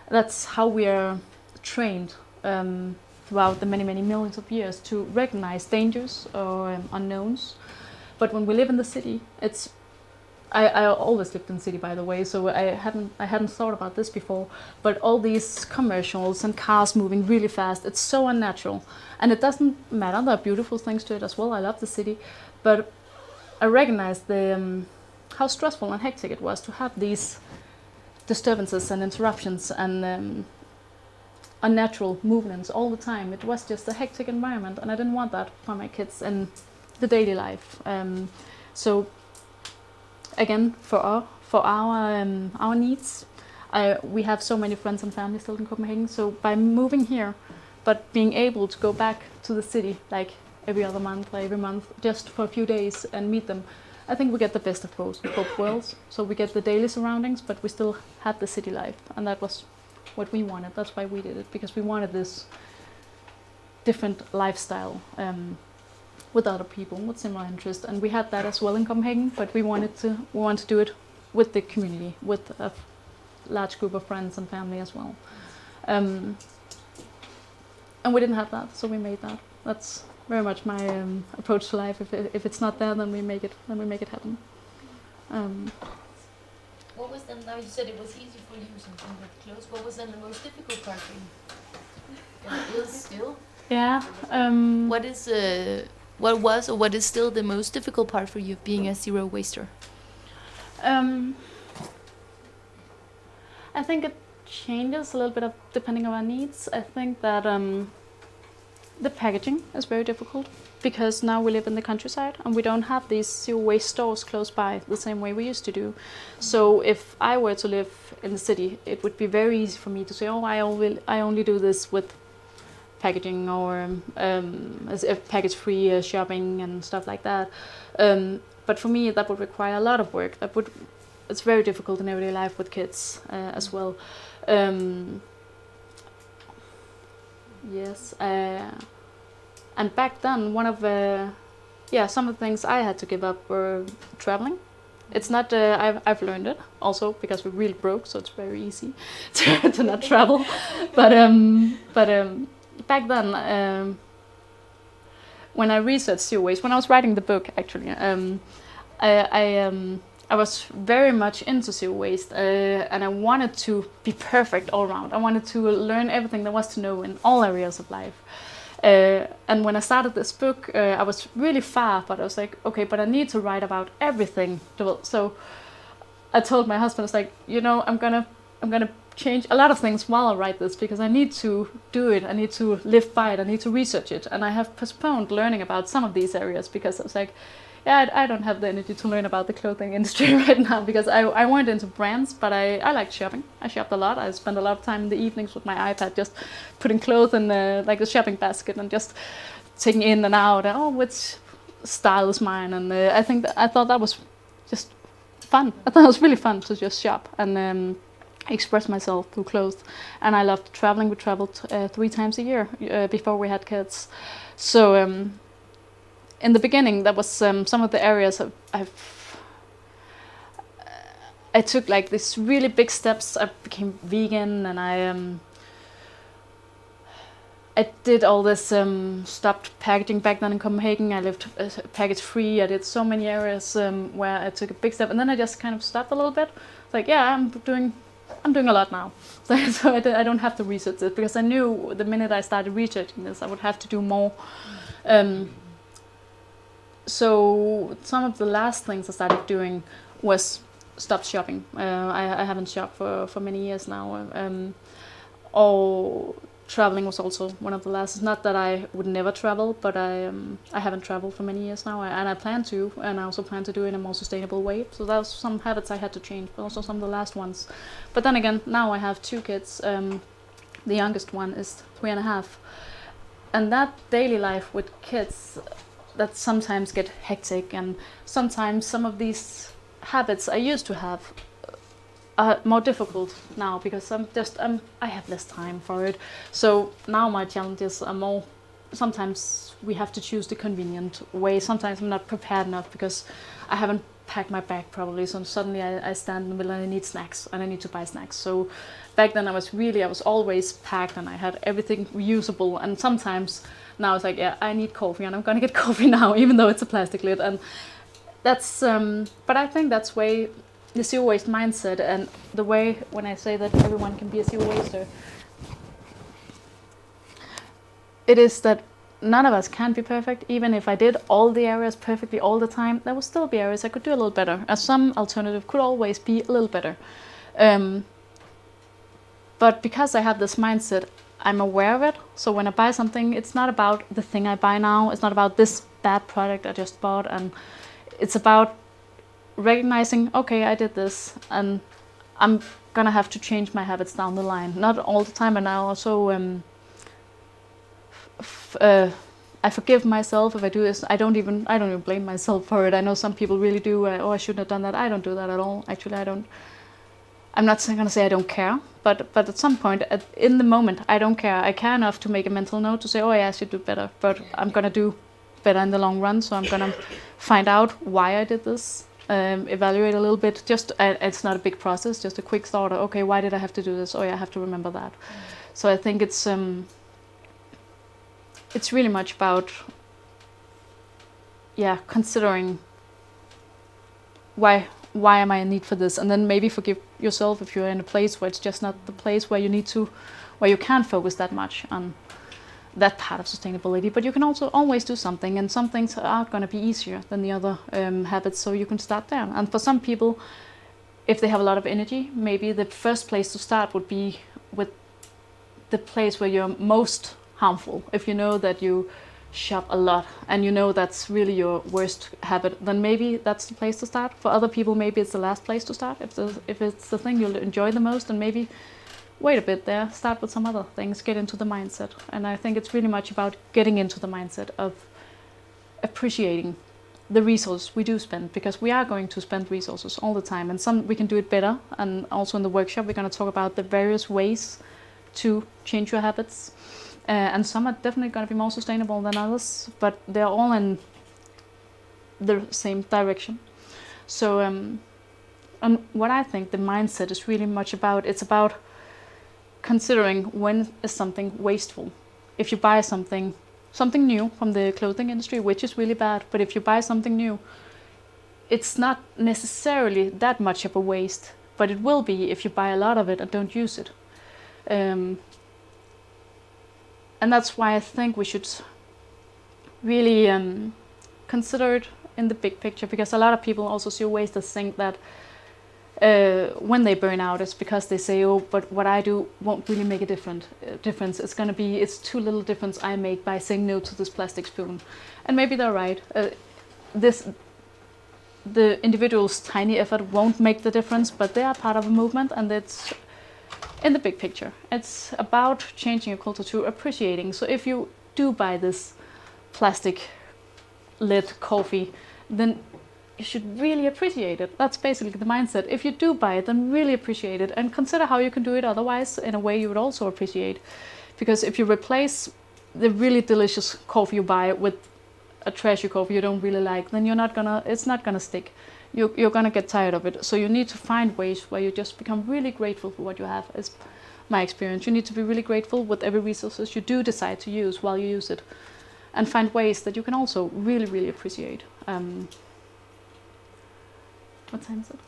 Speaker 1: That's how we are trained throughout the many, many millions of years to recognize dangers or unknowns. But when we live in the city, it's I always lived in the city, by the way, so I hadn't thought about this before. But all these commercials and cars moving really fast, it's so unnatural. And it doesn't matter, there are beautiful things to it as well. I love the city, but I recognized how stressful and hectic it was to have these disturbances and interruptions and unnatural movements all the time. It was just a hectic environment, and I didn't want that for my kids in the daily life. So again, for our needs, we have so many friends and family still in Copenhagen. So by moving here, but being able to go back to the city like every other month or every month, just for a few days and meet them, I think we get the best of both worlds. So we get the daily surroundings, but we still have the city life, and that was what we wanted. That's why we did it, because we wanted this different lifestyle with other people with similar interests, and we had that as well in Copenhagen. But we want to do it with the community, with a large group of friends and family as well. And we didn't have that, so we made that. That's very much my approach to life. If it's not there, then we make it. Then we make it happen.
Speaker 7: What was then, now you said it was easy for you, something with clothes. What was then the most difficult part for you? It is still.
Speaker 1: Yeah.
Speaker 7: What was or what is still the most difficult part for you of being a zero waster?
Speaker 1: I think it changes a little bit depending on our needs. I think that the packaging is very difficult because now we live in the countryside and we don't have these zero waste stores close by the same way we used to do. So if I were to live in the city, it would be very easy for me to say, oh, I only do this with packaging or package-free shopping and stuff like that. But for me, that would require a lot of work. It's very difficult in everyday life with kids as well. Yes. And back then, some of the things I had to give up were traveling. It's not. I've learned it also because we're really broke, so it's very easy to not travel. But back then, when I researched zero waste, when I was writing the book, actually, I was very much into zero waste, and I wanted to be perfect all around. I wanted to learn everything there was to know in all areas of life. And when I started this book, I was really far, but I was like, okay, but I need to write about everything. So I told my husband, I was like, I'm gonna change a lot of things while I write this because I need to do it. I need to live by it. I need to research it. And I have postponed learning about some of these areas because I was like, yeah, I don't have the energy to learn about the clothing industry right now because I weren't into brands, but I liked shopping. I shopped a lot. I spent a lot of time in the evenings with my iPad just putting clothes in the shopping basket and just taking in and out. Which style is mine? And I thought that was just fun. I thought it was really fun to just shop and express myself through clothes. And I loved traveling. We traveled 3 times a year before we had kids. So in the beginning, that was some of the areas I took like these really big steps. I became vegan, and I did all this stopped packaging back then in Copenhagen. I lived package free. I did so many areas where I took a big step, and then I just kind of stopped a little bit. It's like, yeah, I'm doing a lot now. So I don't have to research it because I knew the minute I started researching this, I would have to do more. So some of the last things I started doing was stop shopping. I haven't shopped for many years now. Or traveling was also one of the last. It's not that I would never travel, but I haven't traveled for many years now, and I plan to, and I also plan to do it in a more sustainable way. So that was some habits I had to change, but also some of the last ones. But then again, now I have 2 kids. The youngest one is 3.5, and that daily life with kids, that sometimes get hectic, and sometimes some of these habits I used to have are more difficult now because I have less time for it. So now my challenges are more, sometimes we have to choose the convenient way. Sometimes I'm not prepared enough because I haven't packed my bag properly, so suddenly I stand in the middle and I need snacks and I need to buy snacks. So back then I was always packed and I had everything reusable, and sometimes now it's like, yeah, I need coffee and I'm gonna get coffee now, even though it's a plastic lid. And that's but I think that's way the zero waste mindset, and the way when I say that everyone can be a zero waster, it is that none of us can be perfect. Even if I did all the areas perfectly all the time, there would still be areas I could do a little better, as some alternative could always be a little better. But because I have this mindset, I'm aware of it. So when I buy something, it's not about the thing I buy now. It's not about this bad product I just bought. And it's about recognizing, okay, I did this, and I'm gonna have to change my habits down the line. Not all the time, and I also I forgive myself if I do this. I don't even blame myself for it. I know some people really do. I shouldn't have done that. I don't do that at all. Actually, I don't. I'm not gonna say I don't care, but at some point, in the moment, I don't care. I care enough to make a mental note to say, oh yeah, I should do better, but I'm gonna do better in the long run. So I'm gonna find out why I did this, evaluate a little bit. It's not a big process, just a quick thought. Okay, why did I have to do this? Oh yeah, I have to remember that. So I think it's really much about, yeah, considering why why am I in need for this? And then maybe forgive yourself if you're in a place where it's just not the place where you can't focus that much on that part of sustainability. But you can also always do something, and some things are going to be easier than the other habits, so you can start there. And for some people, if they have a lot of energy, maybe the first place to start would be with the place where you're most harmful. If you know that you shop a lot and you know that's really your worst habit, then maybe that's the place to start. For other people, maybe it's the last place to start. If it's the thing you'll enjoy the most, then maybe wait a bit there, start with some other things, get into the mindset. And I think it's really much about getting into the mindset of appreciating the resources we do spend, because we are going to spend resources all the time, and some we can do it better. And also in the workshop we're going to talk about the various ways to change your habits, and some are definitely going to be more sustainable than others, but they're all in the same direction. So and what I think the mindset is really much about, it's about considering when is something wasteful. If you buy something new from the clothing industry, which is really bad, but if you buy something new, it's not necessarily that much of a waste, but it will be if you buy a lot of it and don't use it. And that's why I think we should really consider it in the big picture, because a lot of people also see waste as think that when they burn out, it's because they say, oh, but what I do won't really make a difference. It's too little difference I make by saying no to this plastic spoon. And maybe they're right. The individual's tiny effort won't make the difference, but they are part of a movement, and it's in the big picture. It's about changing your culture to appreciating. So if you do buy this plastic lid coffee, then you should really appreciate it. That's basically the mindset. If you do buy it, then really appreciate it, and consider how you can do it otherwise in a way you would also appreciate. Because if you replace the really delicious coffee you buy with a trashy coffee you don't really like, then it's not gonna stick. You're gonna get tired of it. So you need to find ways where you just become really grateful for what you have, is my experience. You need to be really grateful with every resources you do decide to use while you use it, and find ways that you can also really, really appreciate. What time is it?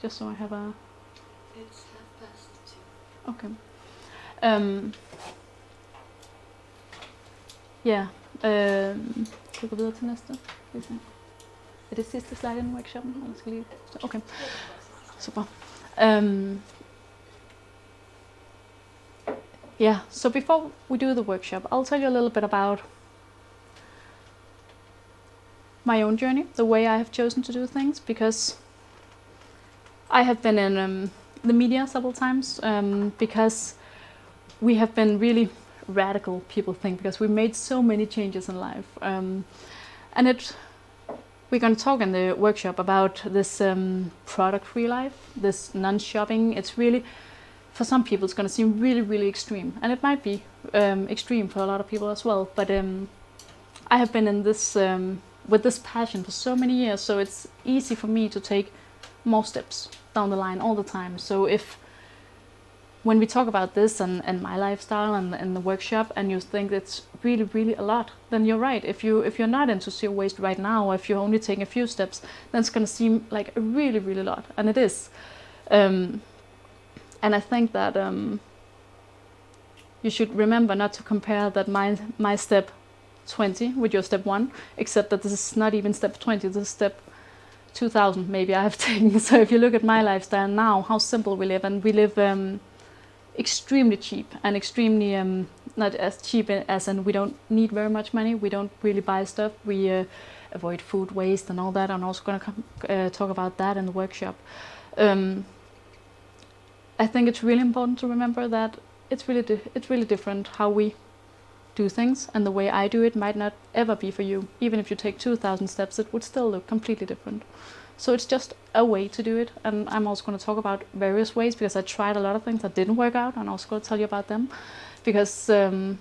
Speaker 1: Just so I have a...
Speaker 7: It's 2:30.
Speaker 1: Okay. Ja. Kan vi gå videre til næste? Er det sidste slide i workshoppen? Eller skal lige... Okay. Super. Yeah, so before we do the workshop, I'll tell you a little bit about my own journey, the way I have chosen to do things, because I have been in the media several times, because we have been really radical, people think, because we made so many changes in life. And we're going to talk in the workshop about this product-free life, this non-shopping. It's really, for some people, it's going to seem really, really extreme. And it might be extreme for a lot of people as well. But I have been in this, with this passion for so many years, so it's easy for me to take more steps down the line all the time. So when we talk about this and my lifestyle and the workshop, and you think it's really, really a lot, then you're right. If you're not into zero waste right now, or if you're only taking a few steps, then it's going to seem like a really, really lot, and it is. And I think that you should remember not to compare that my step 20 with your step 1, except that this is not even step 20, this is step 2000 maybe I have taken. So if you look at my lifestyle now, how simple we live, and we live extremely cheap, and extremely not as cheap as in we don't need very much money, we don't really buy stuff, we avoid food waste and all that. I'm also going to talk about that in the workshop. I think it's really important to remember that it's really different how we do things, and the way I do it might not ever be for you. Even if you take 2,000 steps, it would still look completely different. So it's just a way to do it, and I'm also going to talk about various ways, because I tried a lot of things that didn't work out, and I'm also going to tell you about them. Because in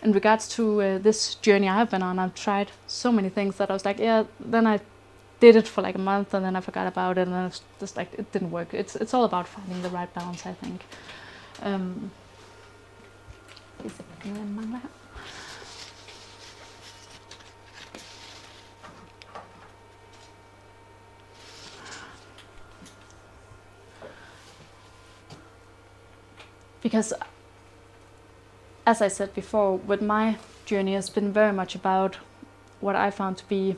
Speaker 1: regards to this journey I have been on, I've tried so many things that I was like, yeah, then I did it for like a month, and then I forgot about it, and then it's just like, it didn't work. It's all about finding the right balance, I think. because, as I said before, with my journey has been very much about what I found to be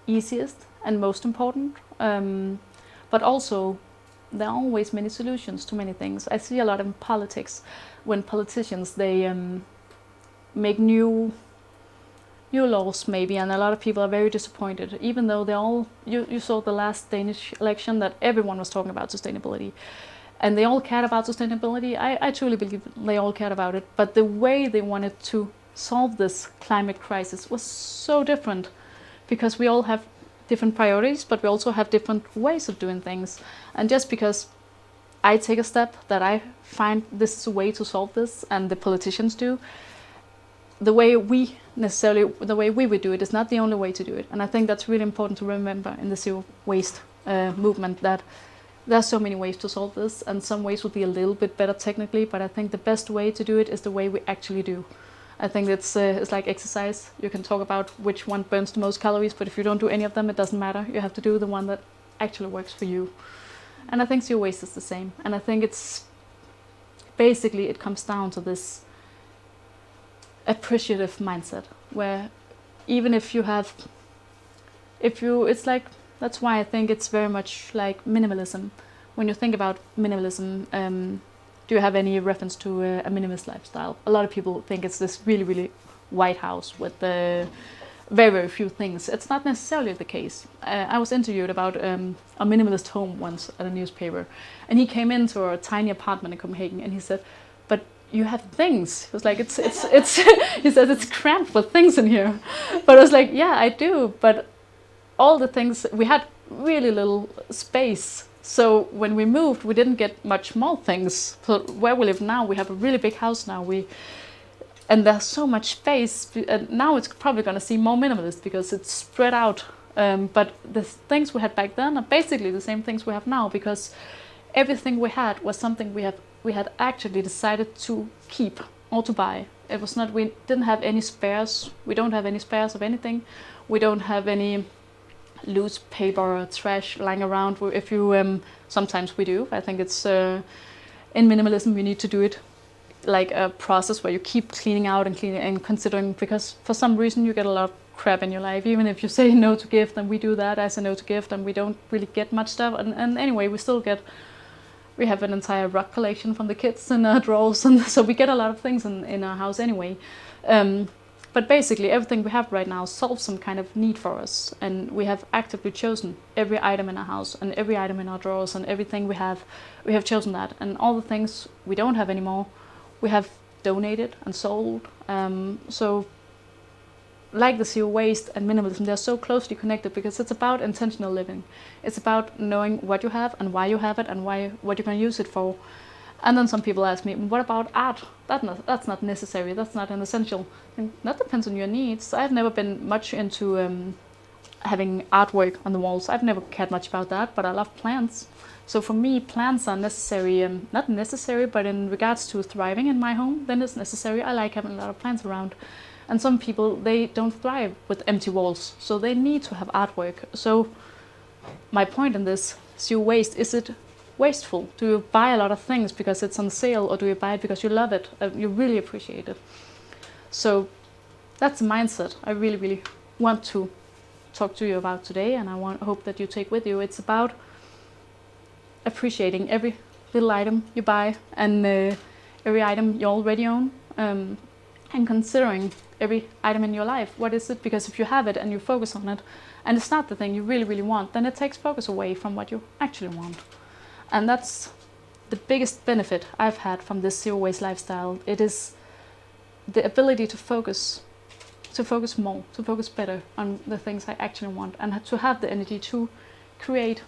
Speaker 1: easiest and most important, but also there are always many solutions to many things. I see a lot in politics when politicians, they make new laws maybe, and a lot of people are very disappointed, even though they all, you saw the last Danish election that everyone was talking about sustainability, and they all cared about sustainability. I truly believe they all cared about it, but the way they wanted to solve this climate crisis was so different, because we all have different priorities, but we also have different ways of doing things. And just because I take a step that I find this is a way to solve this, and the politicians do, the way we would do it is not the only way to do it. And I think that's really important to remember in the zero waste movement, that there are so many ways to solve this, and some ways will be a little bit better technically, but I think the best way to do it is the way we actually do. I think it's like exercise. You can talk about which one burns the most calories, but if you don't do any of them, it doesn't matter. You have to do the one that actually works for you. And I think zero waste is the same. And I think it's basically, it comes down to this appreciative mindset, where even if you have, it's like, that's why I think it's very much like minimalism. When you think about minimalism, do you have any reference to a minimalist lifestyle? A lot of people think it's this really, really white house with very, very few things. It's not necessarily the case. I was interviewed about a minimalist home once at a newspaper, and he came into a tiny apartment in Copenhagen, and he said, "But you have things." He was like, "It's." He said, "It's cramped with things in here," but I was like, "Yeah, I do." But all the things, we had really little space. So when we moved, we didn't get much more things. So where we live now, we have a really big house now. And there's so much space. And now it's probably going to seem more minimalist because it's spread out. But the things we had back then are basically the same things we have now, because everything we had was something we had actually decided to keep or to buy. It was not, we didn't have any spares. We don't have any spares of anything. We don't have any loose paper or trash lying around. If you sometimes we do. I think it's in minimalism we need to do it like a process where you keep cleaning out and cleaning and considering, because for some reason you get a lot of crap in your life. Even if you say no to gift, and we do that, I say no to gift, and we don't really get much stuff. And anyway, we have an entire rug collection from the kids in our drawers, and so we get a lot of things in our house anyway. But basically everything we have right now solves some kind of need for us, and we have actively chosen every item in our house and every item in our drawers and everything we have chosen that. And all the things we don't have anymore, we have donated and sold. So like the zero waste and minimalism, they're so closely connected, because it's about intentional living. It's about knowing what you have and why you have it and what you can use it for. And then some people ask me, what about art? That's not necessary, that's not an essential. And that depends on your needs. I've never been much into having artwork on the walls. I've never cared much about that, but I love plants. So for me, plants are necessary, not necessary, but in regards to thriving in my home, then it's necessary. I like having a lot of plants around. And some people, they don't thrive with empty walls, so they need to have artwork. So my point in this zero waste, is it wasteful? Do you buy a lot of things because it's on sale, or do you buy it because you love it, you really appreciate it? So that's a mindset I really, really want to talk to you about today, and I hope that you take with you. It's about appreciating every little item you buy, and every item you already own, and considering every item in your life. What is it? Because if you have it and you focus on it, and it's not the thing you really, really want, then it takes focus away from what you actually want. And that's the biggest benefit I've had from this zero waste lifestyle. It is the ability to focus more, to focus better on the things I actually want, and to have the energy to create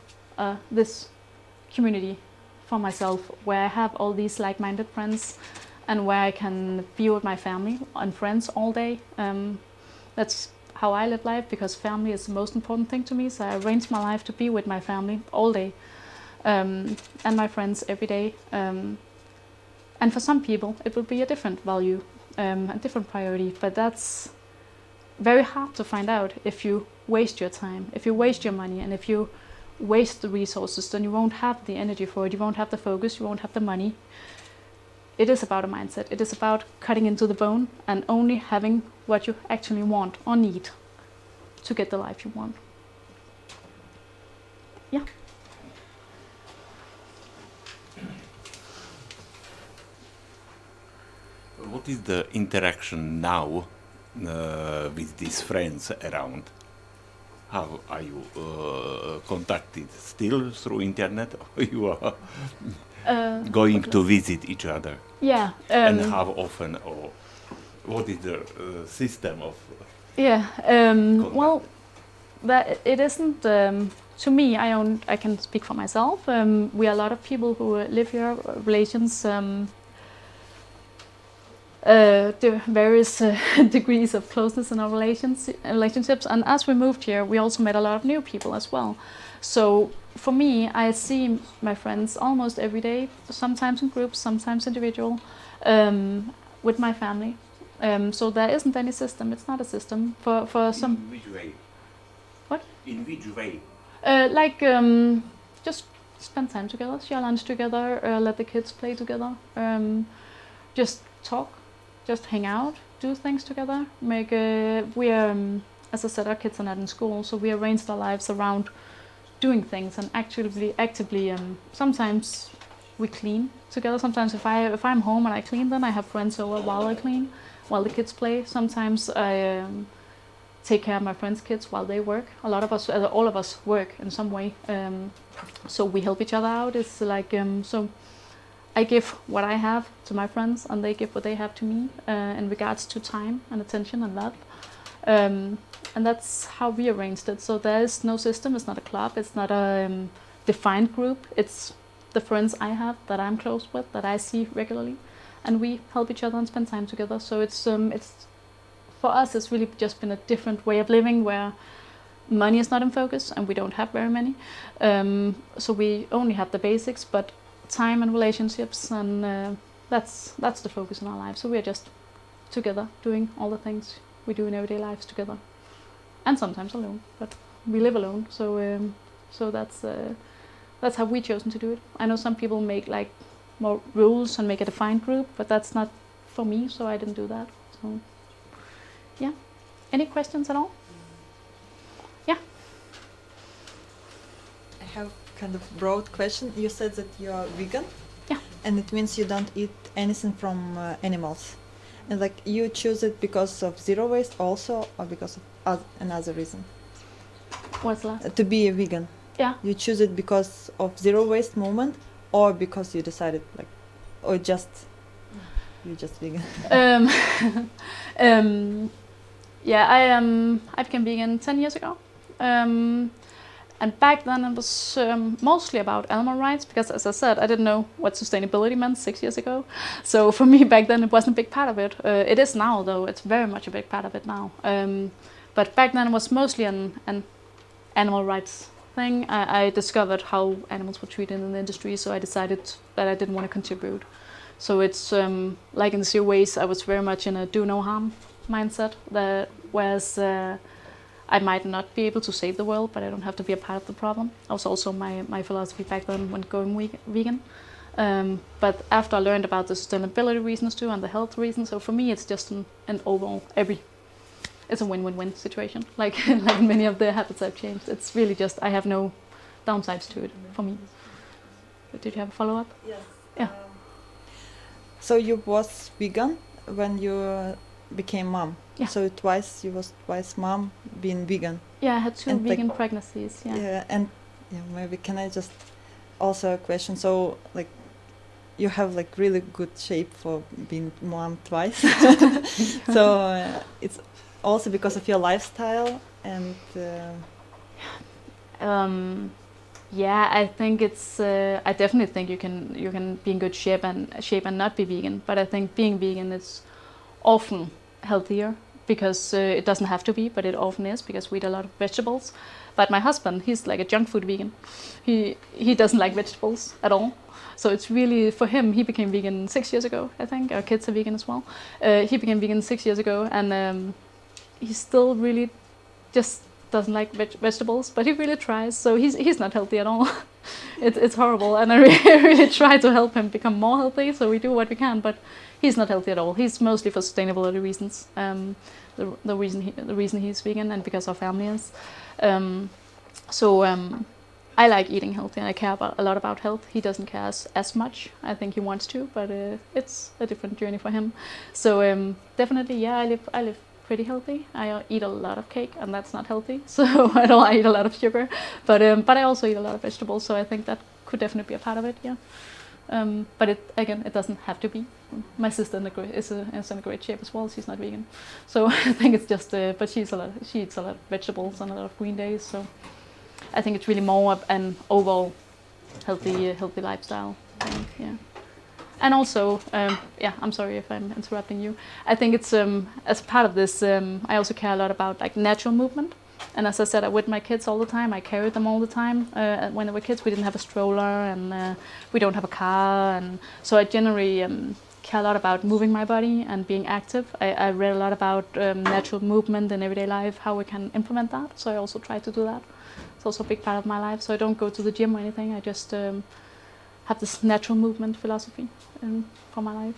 Speaker 1: this community for myself, where I have all these like-minded friends, and where I can be with my family and friends all day. That's how I live life, because family is the most important thing to me. So I arrange my life to be with my family all day. And my friends every day. And for some people, it will be a different value, a different priority, but that's very hard to find out if you waste your time, if you waste your money, and if you waste the resources, then you won't have the energy for it, you won't have the focus, you won't have the money. It is about a mindset. It is about cutting into the bone and only having what you actually want or need to get the life you want. Yeah.
Speaker 6: What is the interaction now with these friends around? How are you contacted? Still through internet, or you are going to visit each other?
Speaker 1: Yeah.
Speaker 6: And how often, or what is the system of?
Speaker 1: Yeah. Well, that it isn't. To me, I can speak for myself. We are a lot of people who live here. Relations. The various degrees of closeness in our relationships, and as we moved here, we also met a lot of new people as well. So for me, I see my friends almost every day, sometimes in groups, sometimes individual, with my family. So there isn't any system. It's not a system for some.
Speaker 6: In which way?
Speaker 1: What?
Speaker 6: In which way?
Speaker 1: Just spend time together, share lunch together, let the kids play together, just talk. Just hang out, do things together. We are, as I said, our kids are not in school, so we arranged our lives around doing things and actively. Sometimes we clean together. Sometimes if I'm home and I clean, then I have friends over while I clean, while the kids play. Sometimes I take care of my friends' kids while they work. A lot of us, all of us, work in some way, so we help each other out. It's like so. I give what I have to my friends, and they give what they have to me in regards to time and attention and love. And that's how we arranged it. So there is no system. It's not a club. It's not a defined group. It's the friends I have that I'm close with, that I see regularly, and we help each other and spend time together. So it's for us, it's really just been a different way of living where money is not in focus, and we don't have very many. So we only have the basics, but time and relationships, and that's the focus in our lives. So we are just together doing all the things we do in everyday lives together, and sometimes alone, but we live alone, so that's how we chosen to do it. I know some people make like more rules and make a defined group, but that's not for me, so I didn't do that. So yeah. Any questions at all? Yeah.
Speaker 4: I have kind of broad question. You said that you are vegan.
Speaker 1: Yeah.
Speaker 4: And it means you don't eat anything from animals. And like you choose it because of zero waste also, or because of another reason?
Speaker 1: What's last?
Speaker 4: To be a vegan.
Speaker 1: Yeah.
Speaker 4: You choose it because of zero waste movement, or because you decided like, or just you're just vegan?
Speaker 1: Yeah, I became vegan 10 years ago. And back then it was mostly about animal rights, because as I said, I didn't know what sustainability meant 6 years ago. So for me back then it wasn't a big part of it. It is now though, it's very much a big part of it now. But back then it was mostly an animal rights thing. I discovered how animals were treated in the industry, so I decided that I didn't want to contribute. So it's like in zero waste, I was very much in a do no harm mindset, whereas I might not be able to save the world, but I don't have to be a part of the problem. That was also my philosophy back then when going vegan. But after I learned about the sustainability reasons too and the health reasons, so for me it's just an overall it's a win-win-win situation. Like many of the habits I've changed, it's really just I have no downsides to it for me. But did you have a follow-up?
Speaker 4: Yes.
Speaker 1: Yeah.
Speaker 4: So you was vegan when you became mom.
Speaker 1: Yeah.
Speaker 4: So you was twice mom being vegan.
Speaker 1: Yeah, I had two
Speaker 4: And
Speaker 1: vegan pregnancies. Yeah.
Speaker 4: Yeah, and maybe can I just also a question? So like, you have like really good shape for being mom twice. So it's also because of your lifestyle and.
Speaker 1: Yeah, I think it's. I definitely think you can be in good shape and not be vegan. But I think being vegan is often healthier because it doesn't have to be, but it often is because we eat a lot of vegetables. But my husband, he's like a junk food vegan. He doesn't like vegetables at all. So it's really for him. He became vegan 6 years ago. I think our kids are vegan as well. He became vegan 6 years ago, and he's still really just doesn't like vegetables, but he really tries. So he's not healthy at all. It's horrible, and I really try to help him become more healthy. So we do what we can, but he's not healthy at all. He's mostly for sustainability reasons. The reason he's vegan, and because our family is. I like eating healthy, and I care a lot about health. He doesn't care as much. I think he wants to, but it's a different journey for him. So definitely, yeah, I live pretty healthy. I eat a lot of cake, and that's not healthy. So I eat a lot of sugar, but I also eat a lot of vegetables. So I think that could definitely be a part of it. Yeah. But it doesn't have to be. My sister is in a great shape as well. She's not vegan, so I think it's just. But she eats a lot of vegetables and a lot of green days. So I think it's really more an overall healthy lifestyle. I think, yeah. And also, I'm sorry if I'm interrupting you. I think it's as part of this. I also care a lot about like natural movement. And as I said, I'm with my kids all the time. I carried them all the time. When they were kids, we didn't have a stroller, and we don't have a car, and so I generally care a lot about moving my body and being active. I read a lot about natural movement in everyday life, how we can implement that. So I also try to do that. It's also a big part of my life. So I don't go to the gym or anything. I just have this natural movement philosophy for my life.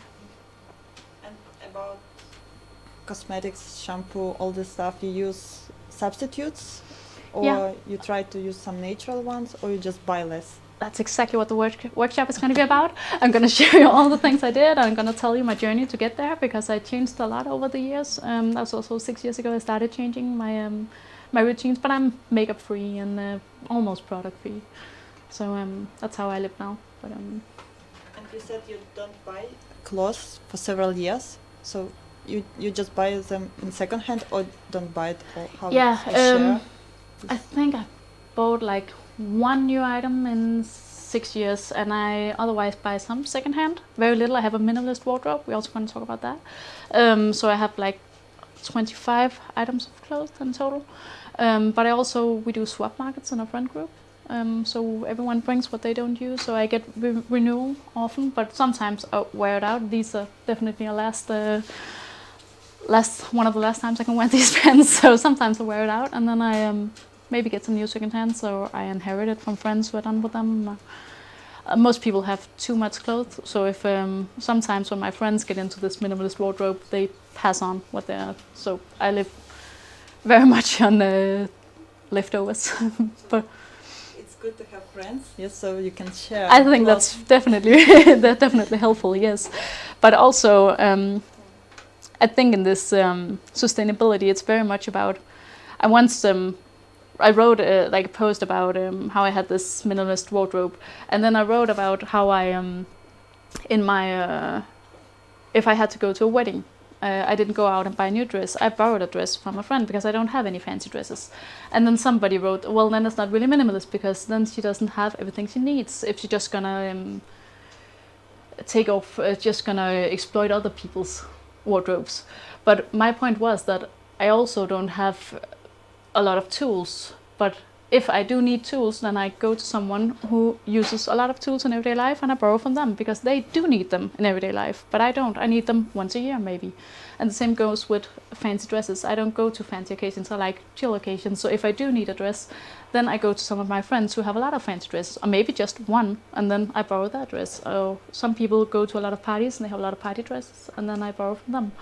Speaker 4: And about cosmetics, shampoo, all this stuff, you use substitutes, or you try to use some natural ones, or you just buy less?
Speaker 1: That's exactly what the workshop is going to be about. I'm going to show you all the things I did. I'm going to tell you my journey to get there, because I changed a lot over the years. That was also 6 years ago I started changing my routines, but I'm makeup free and almost product free. So that's how I live now. But
Speaker 4: and you said you don't buy clothes for several years, so you just buy them in second hand, or don't buy it, or how?
Speaker 1: Yeah, I think I bought like one new item in 6 years, and I otherwise buy some second hand. Very little. I have a minimalist wardrobe. We're also going to talk about that. So I have like 25 items of clothes in total. But we do swap markets in our friend group. So everyone brings what they don't use. So I get renewal often, but sometimes I wear it out. These are definitely one of the last times I can wear these pants. So sometimes I wear it out, and then I maybe get some new second hand. So I inherit it from friends who are done with them. Most people have too much clothes, so if sometimes when my friends get into this minimalist wardrobe, they pass on what they are. So I live very much on leftovers. But
Speaker 4: it's good to have friends, yes, so you can share.
Speaker 1: I think that's definitely helpful, yes. But also, I think in this sustainability, it's very much about. I wrote a post about how I had this minimalist wardrobe, and then I wrote about how I in my if I had to go to a wedding, I didn't go out and buy a new dress. I borrowed a dress from a friend because I don't have any fancy dresses. And then somebody wrote, well, then it's not really minimalist, because then she doesn't have everything she needs if she's just gonna just gonna exploit other people's wardrobes. But my point was that I also don't have a lot of tools, but if I do need tools, then I go to someone who uses a lot of tools in everyday life, and I borrow from them, because they do need them in everyday life, but I don't. I need them once a year maybe. And the same goes with fancy dresses. I don't go to fancy occasions, I like chill occasions. So if I do need a dress, then I go to some of my friends who have a lot of fancy dresses, or maybe just one, and then I borrow that dress. Or some people go to a lot of parties and they have a lot of party dresses, and then I borrow from them.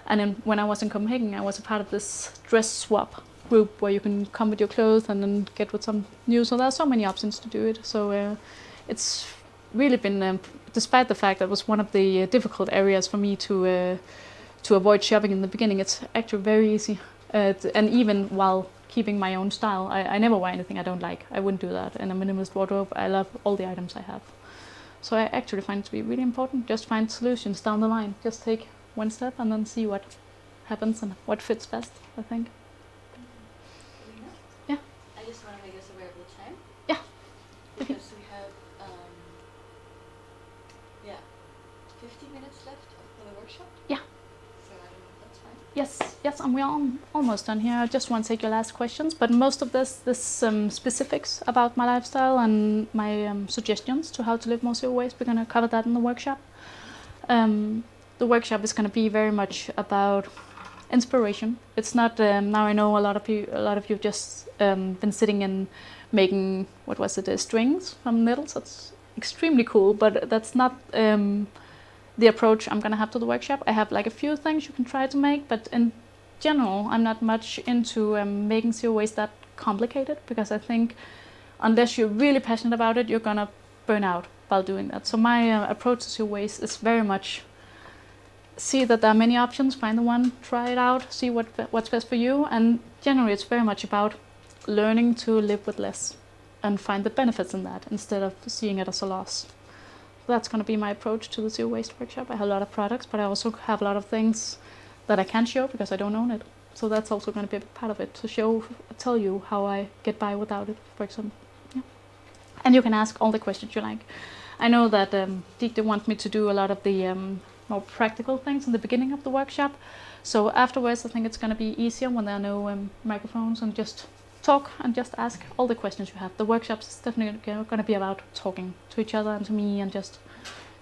Speaker 1: And then when I was in Copenhagen, I was a part of this dress swap group where you can come with your clothes and then get with some new. So there are so many options to do it. So it's really been, despite the fact that it was one of the difficult areas for me to avoid shopping in the beginning, it's actually very easy. And even while keeping my own style, I never wear anything I don't like. I wouldn't do that in a minimalist wardrobe. I love all the items I have. So I actually find it to be really important. Just find solutions down the line. Just take one step and then see what happens and what fits best, I think. Yeah.
Speaker 7: I just want to make us aware of the time.
Speaker 1: Yeah.
Speaker 7: Because we have 50 minutes left for the workshop.
Speaker 1: Yeah.
Speaker 7: So I don't know if that's fine.
Speaker 1: Yes, and we're almost done here. I just want to take your last questions, but most of this specifics about my lifestyle and my suggestions to how to live more zero waste, we're going to cover that in the workshop. The workshop is going to be very much about inspiration. It's not now I know a lot of you just been sitting and making, what was it, strings from needles. That's extremely cool, but that's not the approach I'm gonna have to the workshop. I have like a few things you can try to make, but in general I'm not much into making zero waste that complicated, because I think unless you're really passionate about it, you're gonna burn out while doing that. So my approach to zero waste is very much see that there are many options, find the one, try it out, see what's best for you, and generally it's very much about learning to live with less and find the benefits in that instead of seeing it as a loss. So that's going to be my approach to the zero waste workshop. I have a lot of products, but I also have a lot of things that I can't show because I don't own it. So that's also going to be a big part of it, to tell you how I get by without it, for example. Yeah. And you can ask all the questions you like. I know that Dikte wants me to do a lot of the more practical things in the beginning of the workshop. So afterwards, I think it's going to be easier when there are no microphones, and just talk and just ask all the questions you have. The workshops is definitely going to be about talking to each other and to me and just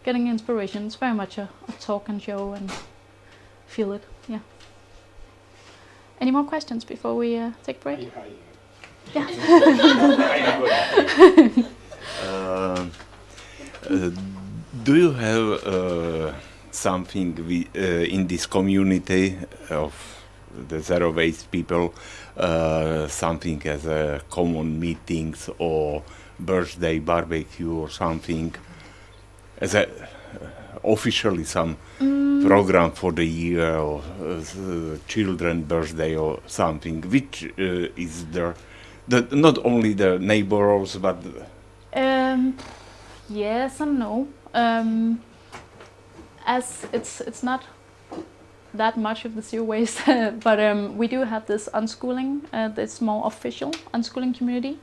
Speaker 1: getting inspiration. It's very much a talk and show and feel it. Yeah. Any more questions before we take a break? Yeah.
Speaker 6: Do you have something in this community of the zero waste people, something as a common meetings or birthday barbecue or something, as a officially some program for the year, or children birthday or something, which is there, not only the neighbors but
Speaker 1: yes and no. As it's not that much of the zero waste, but we do have this unschooling, this more official unschooling community,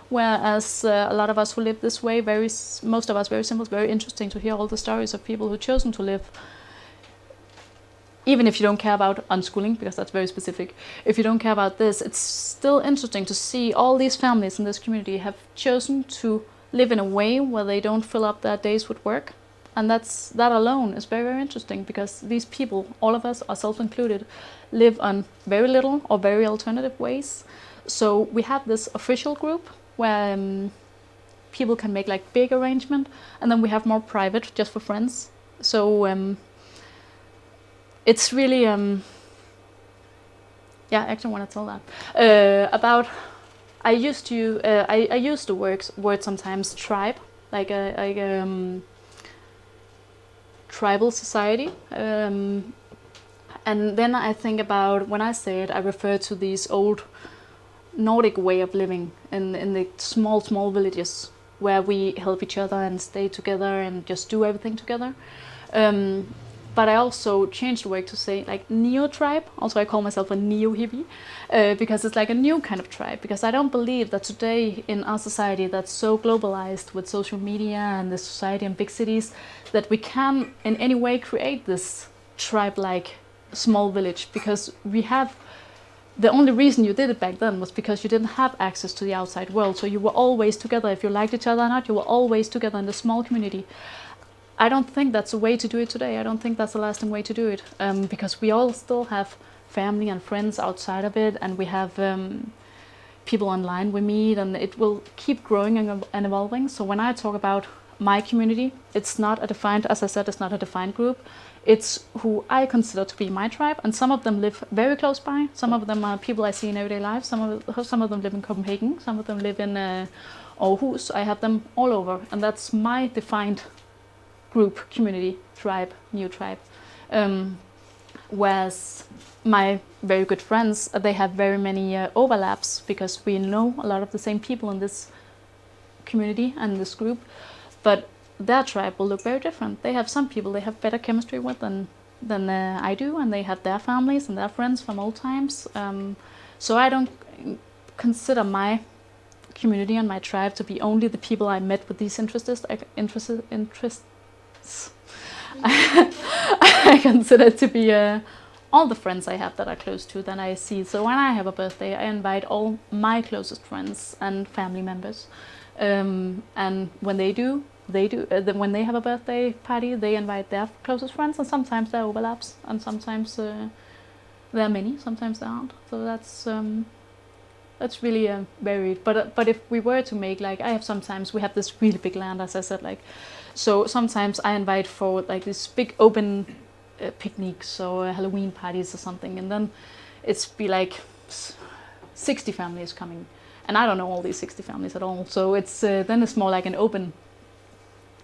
Speaker 1: whereas a lot of us who live this way, most of us very simple. It's very interesting to hear all the stories of people who've chosen to live, even if you don't care about unschooling, because that's very specific. If you don't care about this, it's still interesting to see all these families in this community have chosen to live in a way where they don't fill up their days with work. And that alone is very, very interesting, because these people, all of us, ourselves included, live on very little or very alternative ways. So we have this official group where people can make like big arrangement, and then we have more private, just for friends. So it's really, yeah, I actually want to tell that. About, I used the word sometimes tribe, like a tribal society, and then I think about, when I say it, I refer to these old Nordic way of living in the small villages where we help each other and stay together and just do everything together. But I also changed the word to say like neo-tribe. Also I call myself a neo-hippie, because it's like a new kind of tribe, because I don't believe that today in our society that's so globalized with social media and the society in big cities, that we can in any way create this tribe-like small village, because we have, the only reason you did it back then was because you didn't have access to the outside world. So you were always together. If you liked each other or not, you were always together in the small community. I don't think that's a way to do it today. I don't think that's a lasting way to do it, because we all still have family and friends outside of it, and we have people online we meet, and it will keep growing and evolving. So when I talk about my community, it's not a defined, as I said, it's not a defined group. It's who I consider to be my tribe, and some of them live very close by. Some of them are people I see in everyday life. Some of them live in Copenhagen. Some of them live in Aarhus. I have them all over, and that's my defined group, community, tribe, new tribe. Whereas my very good friends, they have very many overlaps, because we know a lot of the same people in this community and this group, but their tribe will look very different. They have some people they have better chemistry with than I do, and they have their families and their friends from old times. So I don't consider my community and my tribe to be only the people I met with these interests. I consider it to be all the friends I have that are close to, that I see. So when I have a birthday, I invite all my closest friends and family members. And when they do, when they have a birthday party, they invite their closest friends, and sometimes there are overlaps, and sometimes there are many, sometimes there aren't. So that's really varied. But if we were to make, like, sometimes we have this really big land, as I said, like, so sometimes I invite for like this big open picnics or Halloween parties or something, and then it's be like 60 families coming, and I don't know all these 60 families at all. So it's then it's more like an open,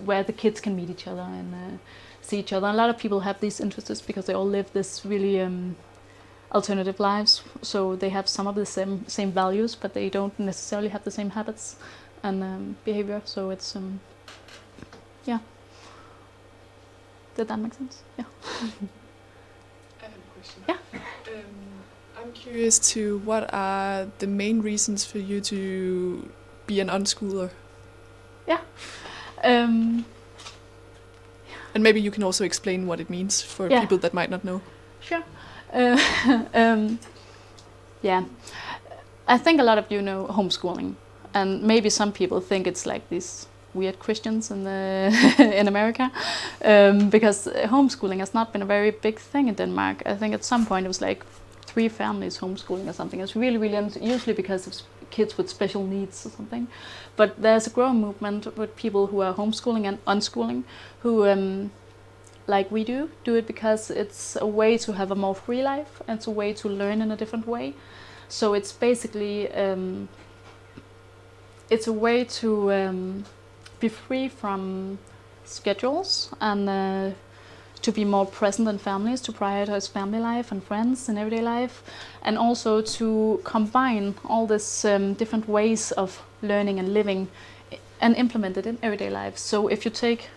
Speaker 1: where the kids can meet each other and see each other. And a lot of people have these interests because they all live this really alternative lives. So they have some of the same values, but they don't necessarily have the same habits and behavior. So it's yeah. Did that make sense? Yeah.
Speaker 8: I have a question.
Speaker 1: Yeah.
Speaker 8: I'm curious to what are the main reasons for you to be an unschooler?
Speaker 1: Yeah.
Speaker 8: And maybe you can also explain what it means for
Speaker 1: Yeah.
Speaker 8: people that might not know.
Speaker 1: Sure. Yeah. I think a lot of you know homeschooling, and maybe some people think it's like these weird Christians in in America, because homeschooling has not been a very big thing in Denmark. I think at some point it was like 3 families homeschooling or something. It's really usually because of kids with special needs or something. But there's a growing movement with people who are homeschooling and unschooling, who like we do it because it's a way to have a more free life, and it's a way to learn in a different way. So it's basically it's a way to be free from schedules and to be more present in families, to prioritize family life and friends and everyday life, and also to combine all this different ways of learning and living and implement it in everyday life. So if you take,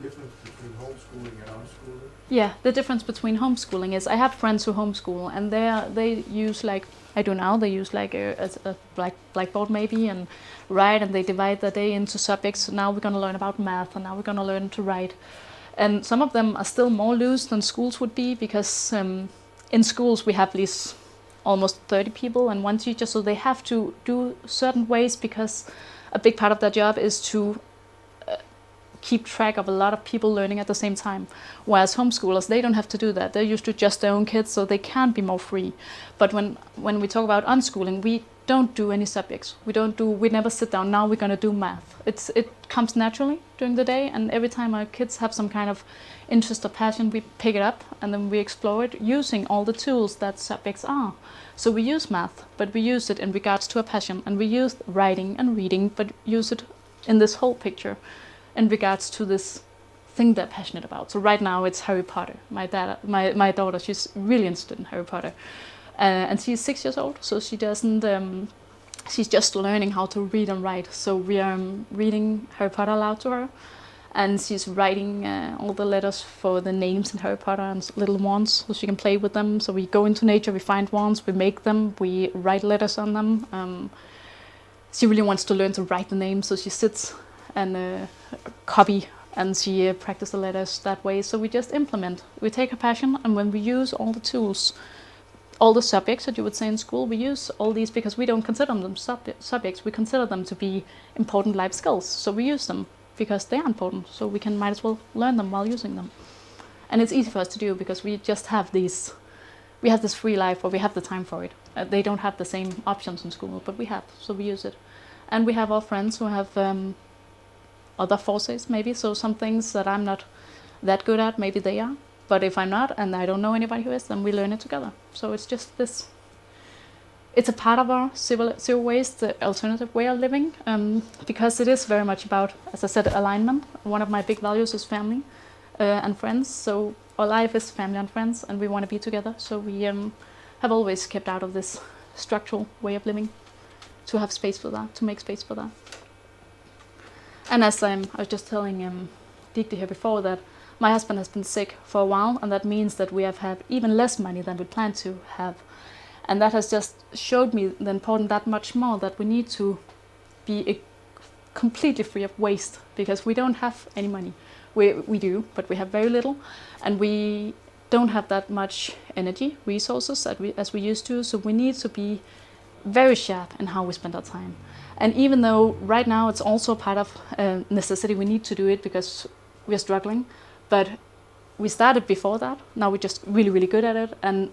Speaker 9: Difference between homeschooling and unschooling?
Speaker 1: Yeah, the difference between homeschooling is I have friends who homeschool, and they use, like I do now, they use like a blackboard maybe and write, and they divide the day into subjects. So now we're going to learn about math, and now we're going to learn to write. And some of them are still more loose than schools would be, because in schools we have these almost 30 people and one teacher, so they have to do certain ways, because a big part of their job is to keep track of a lot of people learning at the same time. Whereas homeschoolers, they don't have to do that. They're used to just their own kids, so they can be more free. But when we talk about unschooling, we don't do any subjects. We never sit down, now we're going to do math. It comes naturally during the day, and every time our kids have some kind of interest or passion, we pick it up and then we explore it using all the tools that subjects are. So we use math, but we use it in regards to a passion, and we use writing and reading, but use it in this whole picture in regards to this thing they're passionate about. So right now it's Harry Potter. My daughter, she's really interested in Harry Potter. And she's 6 years old, so she doesn't, she's just learning how to read and write. So we are reading Harry Potter aloud to her, and she's writing all the letters for the names in Harry Potter and little wands, so she can play with them. So we go into nature, we find wands, we make them, we write letters on them. She really wants to learn to write the names, so she sits and copy, and she practices the letters that way. So we just implement. We take her passion, and when we use all the tools, all the subjects that you would say in school, we use all these because we don't consider them subjects. We consider them to be important life skills. So we use them because they are important. So we might as well learn them while using them. And it's easy for us to do because we just have these. We have this free life, or we have the time for it. They don't have the same options in school, but we have. So we use it, and we have our friends who have other forces maybe. So some things that I'm not that good at, maybe they are. But if I'm not, and I don't know anybody who is, then we learn it together. So it's just this. It's a part of our zero waste, the alternative way of living, because it is very much about, as I said, alignment. One of my big values is family and friends. So our life is family and friends, and we want to be together. So we have always kept out of this structural way of living to have space for that, to make space for that. And as I was just telling Dikti here before, that my husband has been sick for a while, and that means that we have had even less money than we planned to have. And that has just showed me the importance that much more, that we need to be completely free of waste, because we don't have any money. We do, but we have very little, and we don't have that much energy, resources as we used to, so we need to be very sharp in how we spend our time. And even though right now it's also part of necessity, we need to do it because we're struggling, but we started before that. Now we're just really, really good at it. And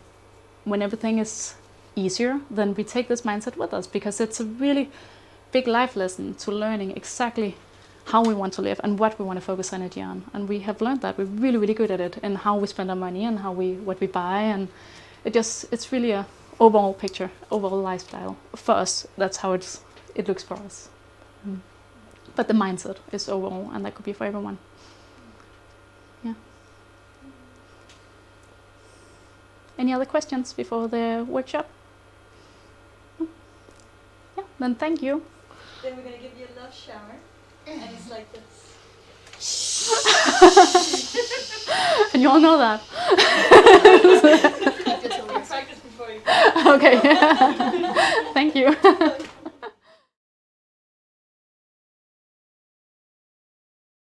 Speaker 1: when everything is easier, then we take this mindset with us, because it's a really big life lesson to learning exactly how we want to live and what we want to focus energy on. And we have learned that we're really, really good at it, and how we spend our money and what we buy. And it's really a overall picture, overall lifestyle for us. That's how it looks for us. But the mindset is overall, and that could be for everyone. Yeah. Any other questions before the workshop? Yeah, then thank you.
Speaker 10: Then we're going to give you a love shower. And it's like this.
Speaker 1: And you all know that.
Speaker 10: Practice before you
Speaker 1: Okay. Thank you.